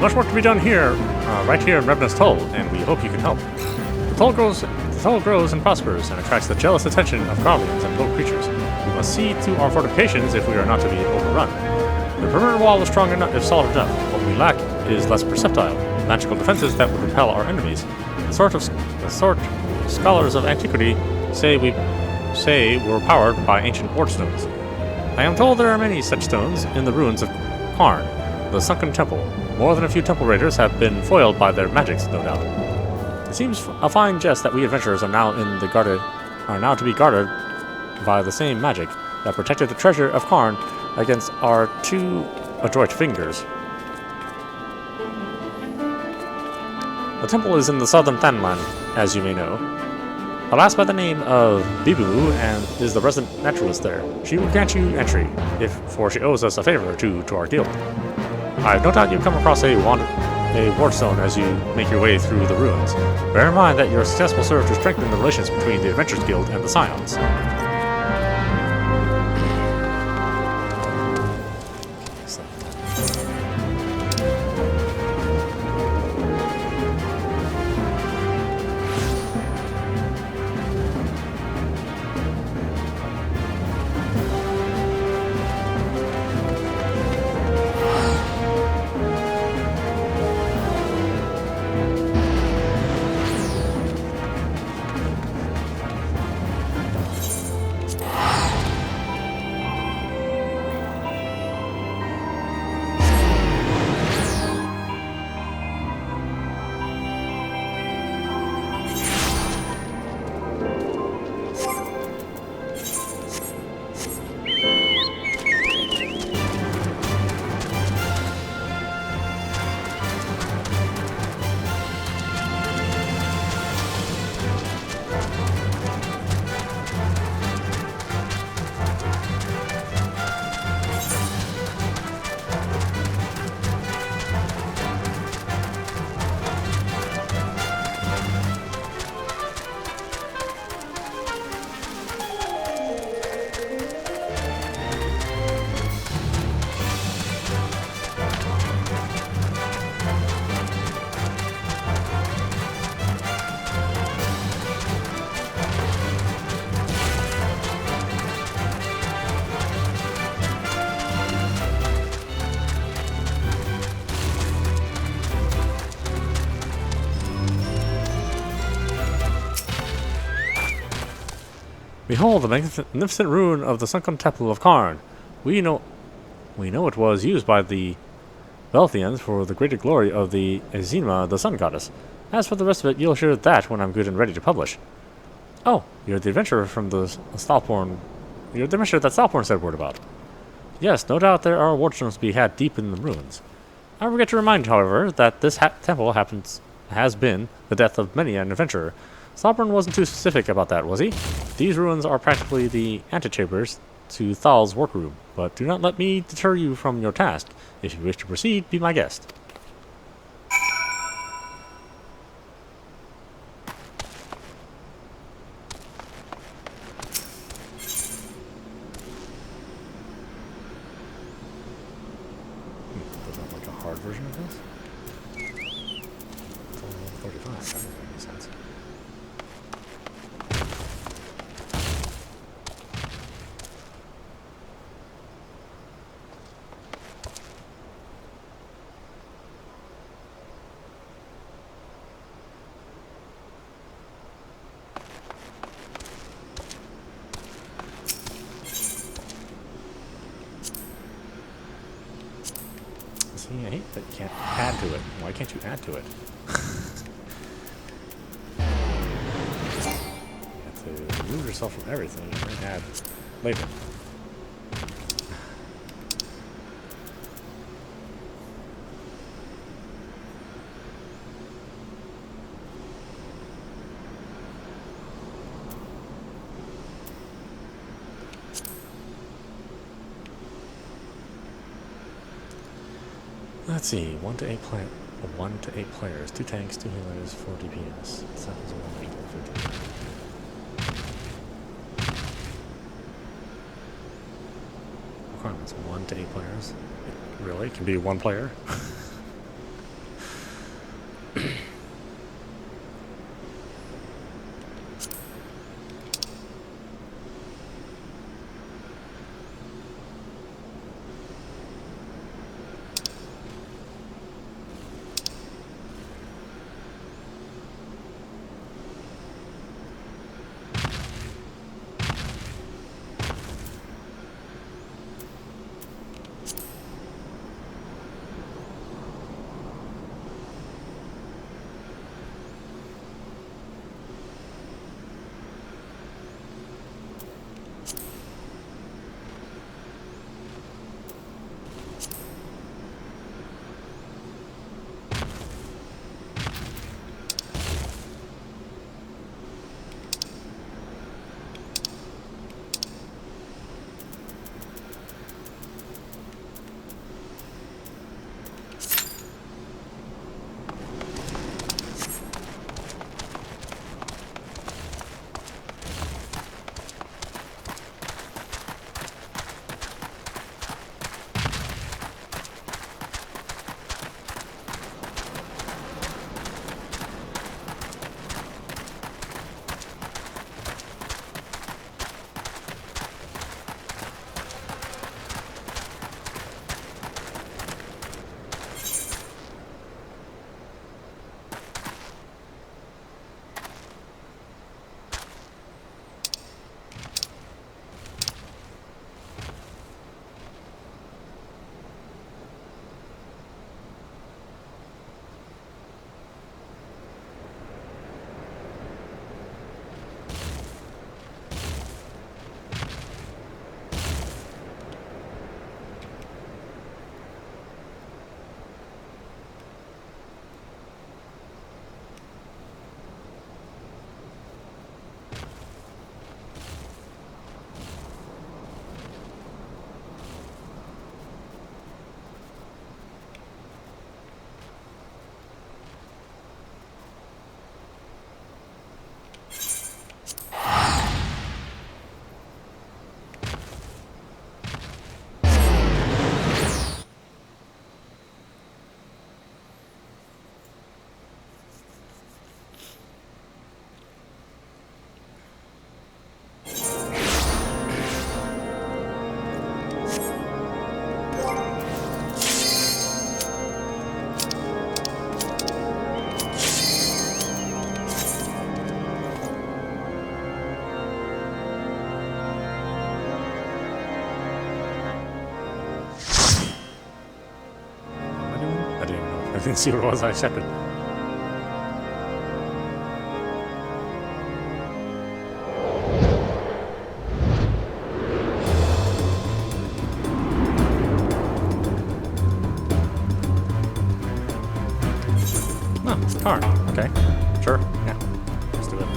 Much work to be done here, right here in Revenant's Toll, and we hope you can help. The toll grows and prospers, and attracts the jealous attention of guardians and low creatures. We must see to our fortifications if we are not to be overrun. The perimeter wall is strong enough, if solid enough. What we lack is less perceptile, magical defenses that would repel our enemies. The sort scholars of antiquity say were powered by ancient ward stones. I am told there are many such stones in the ruins of Karn, the sunken temple. More than a few temple raiders have been foiled by their magics, no doubt. It seems a fine jest that we adventurers are now to be guarded by the same magic that protected the treasure of Karn against our two adroit fingers. The temple is in the southern Thanland, as you may know. A lass by the name of Bibu and is the resident naturalist there. She will grant you entry, for she owes us a favor or two to our guild. I have no doubt you'll come across a wardstone as you make your way through the ruins. Bear in mind that your success will serve to strengthen the relations between the Adventurers Guild and the Scions. Behold, the magnificent ruin of the sunken temple of Karn. We know it was used by the Velthians for the greater glory of the Azima, the sun goddess. As for the rest of it, you'll hear that when I'm good and ready to publish. Oh, you're the adventurer from the Stalporn. You're the adventurer that Stalporn said word about. Yes, no doubt there are wardstones to be had deep in the ruins. I forget to remind, however, that this temple has been the death of many an adventurer. Stalporn wasn't too specific about that, was he? These ruins are practically the antechambers to Thal's workroom, but do not let me deter you from your task. If you wish to proceed, be my guest. See, I hate that you can't add to it. Why can't you add to it? You have to remove yourself from everything and then add later. Let's see, 1 to 8 players, 2 tanks, 2 healers, 4 DPS. Sounds wonderful. 50. Requirements 1 to 8 players. Really? It can be 1 player? I didn't see what it was I accepted. Oh, it's a car. Okay. Sure. Yeah. Let's do it.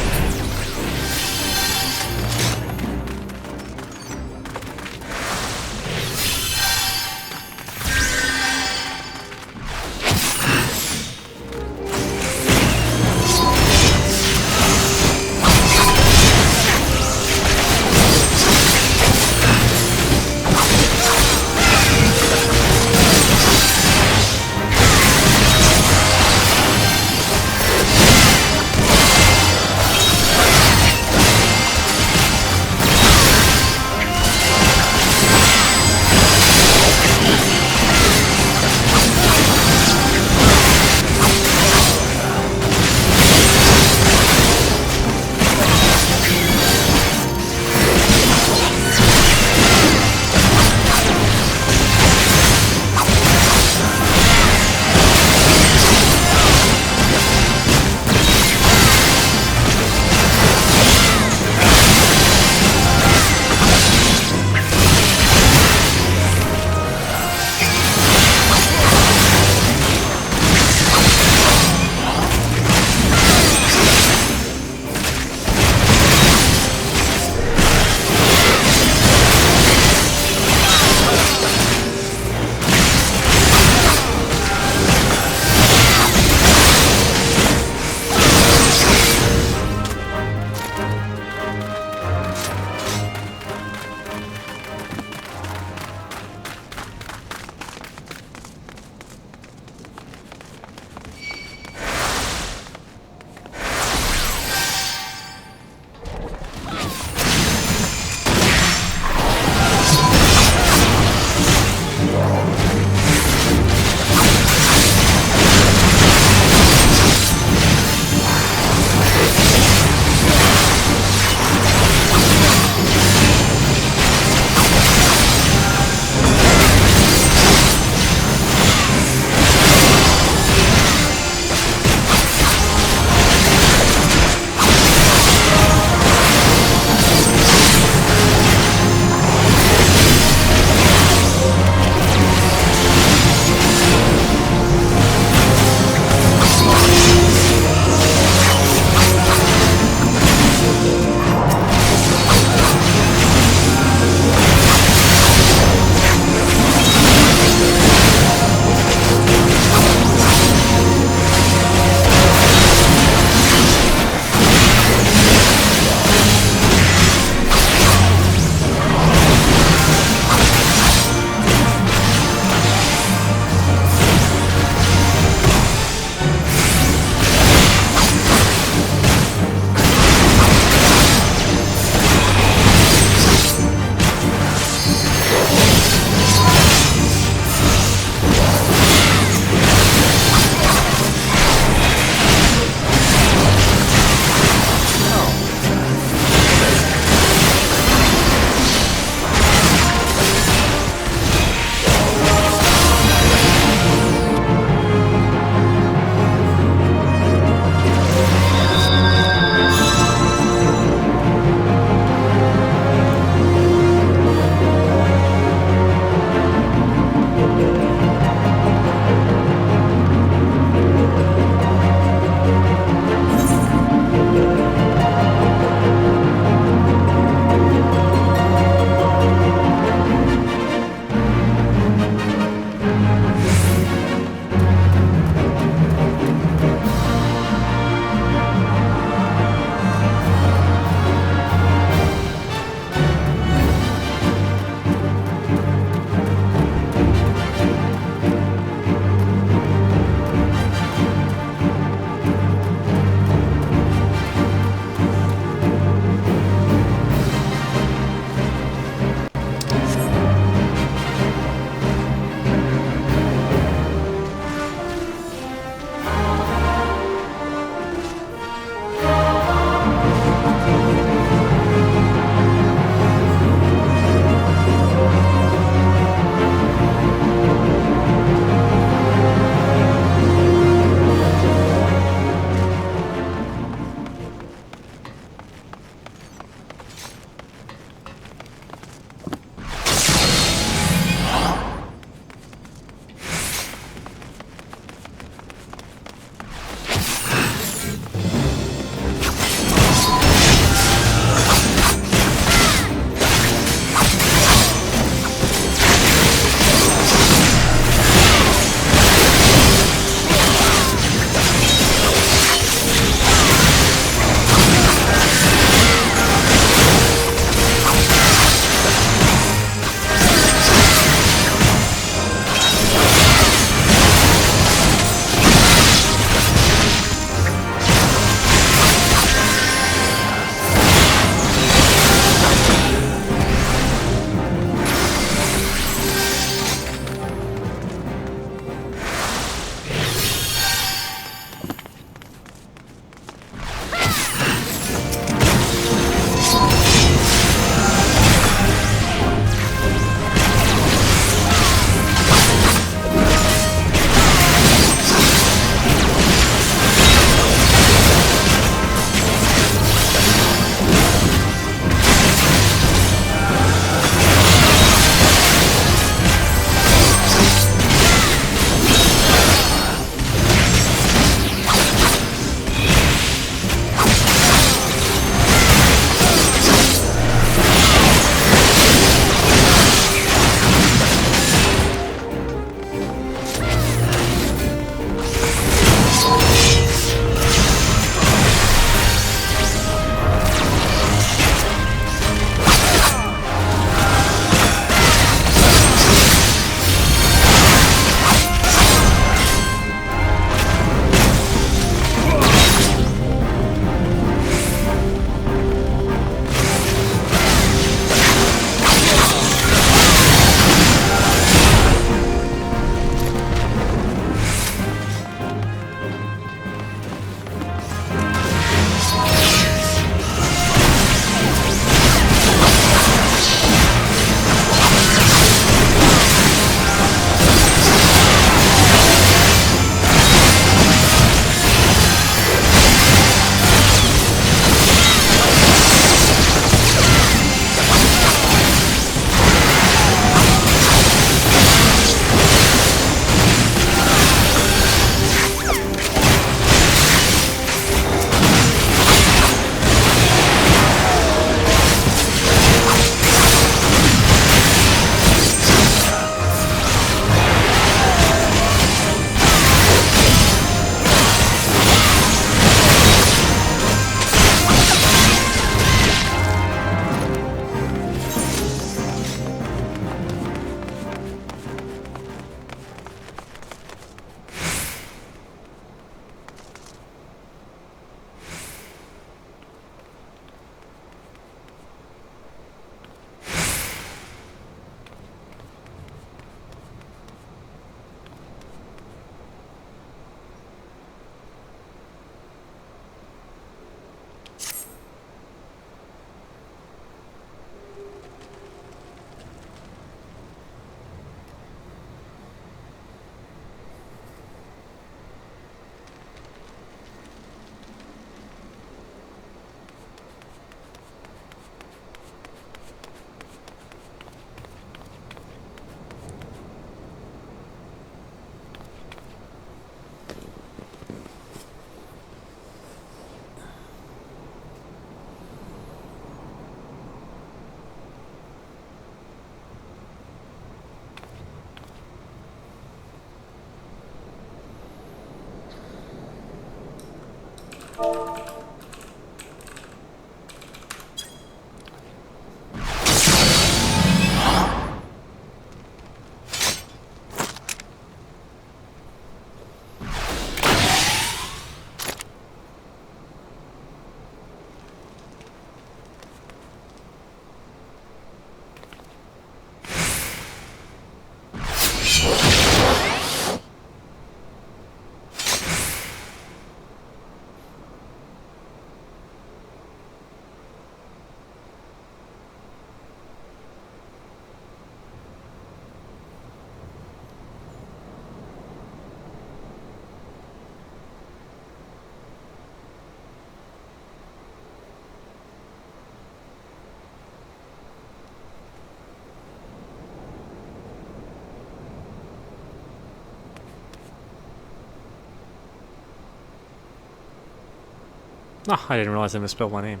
Oh, I didn't realize I misspelled my name.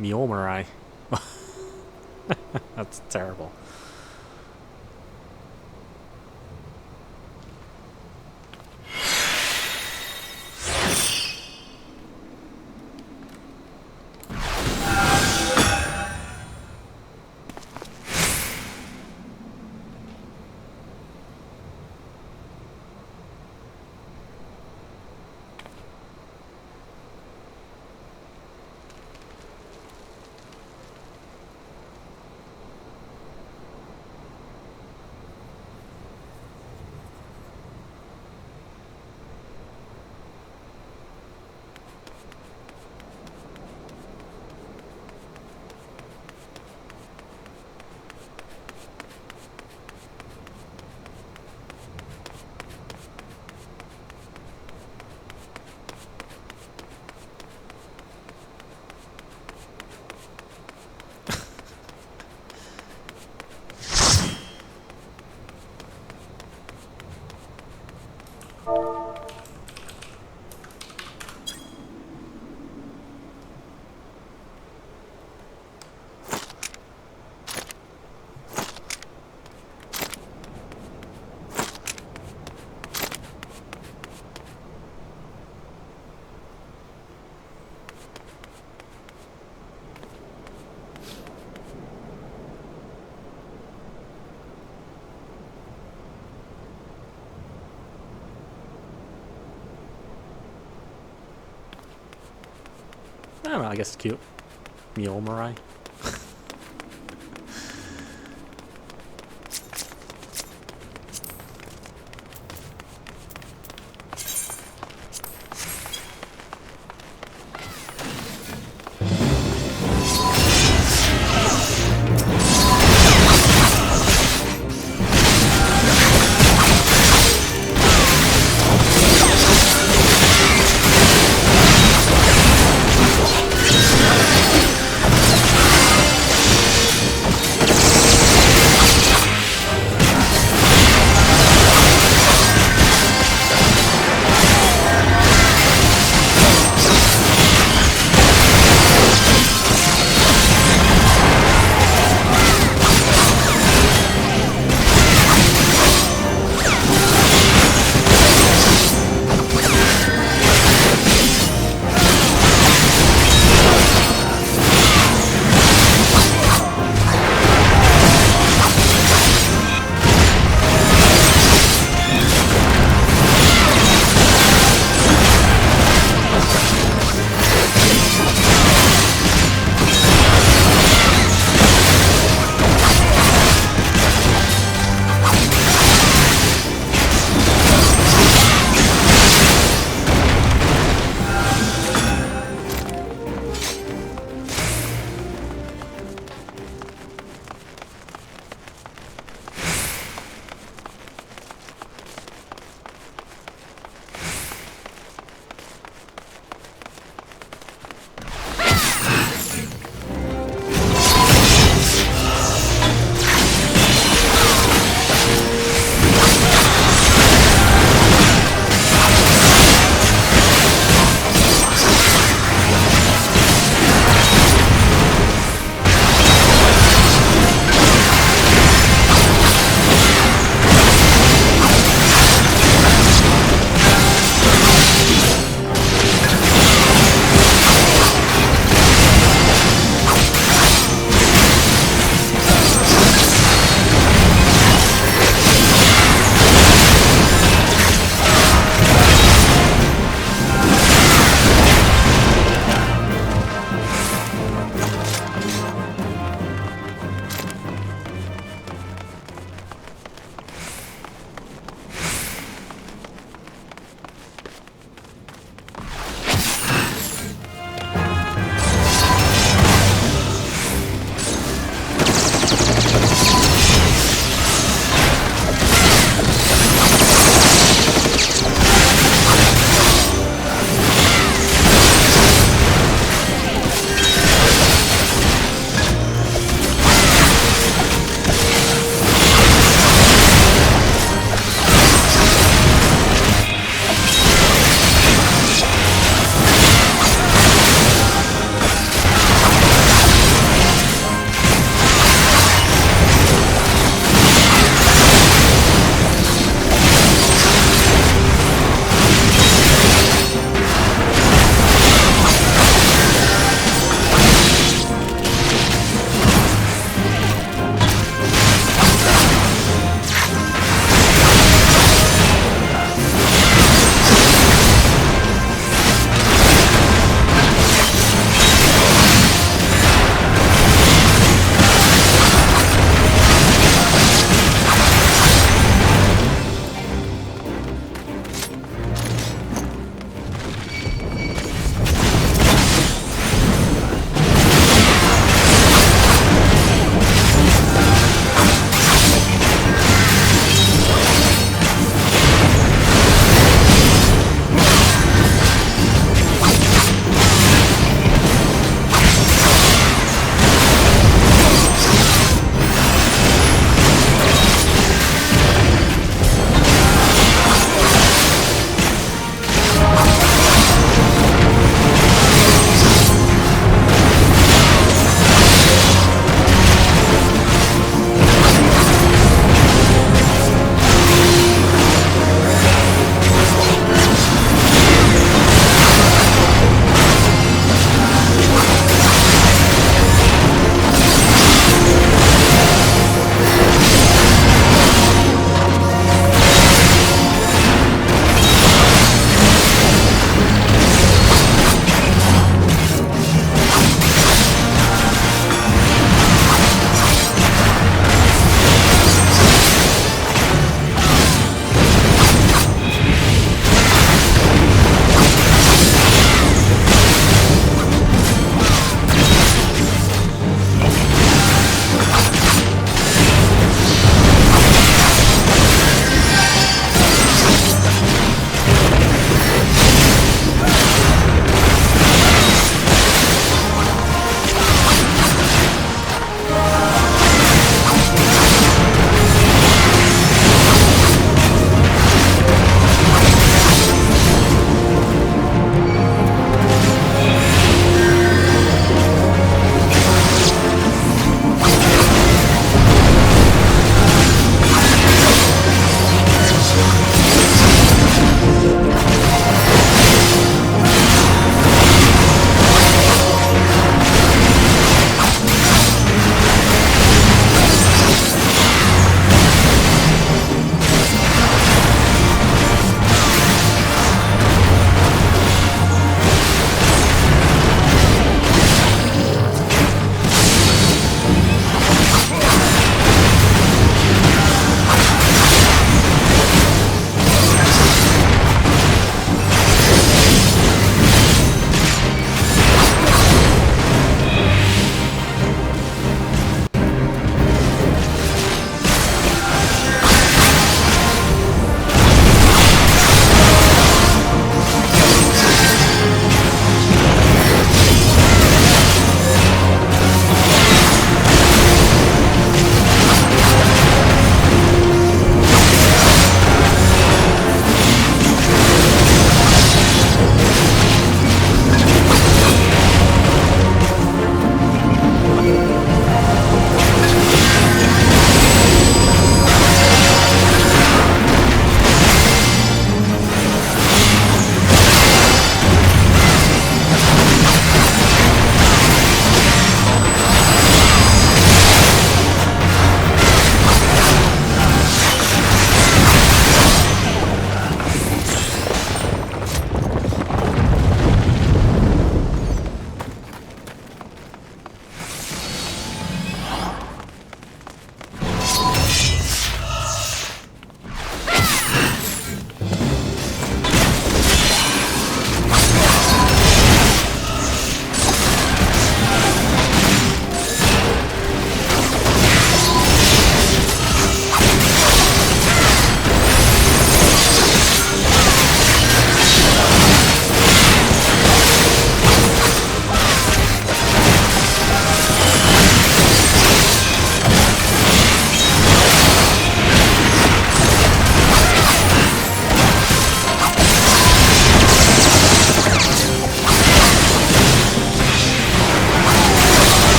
Miomarai. That's terrible. I don't know, I guess it's cute. Miomarai.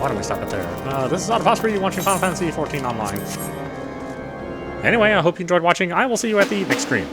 why don't we stop it there? This is audap, watching Final Fantasy XIV Online. Anyway, I hope you enjoyed watching. I will see you at the next stream.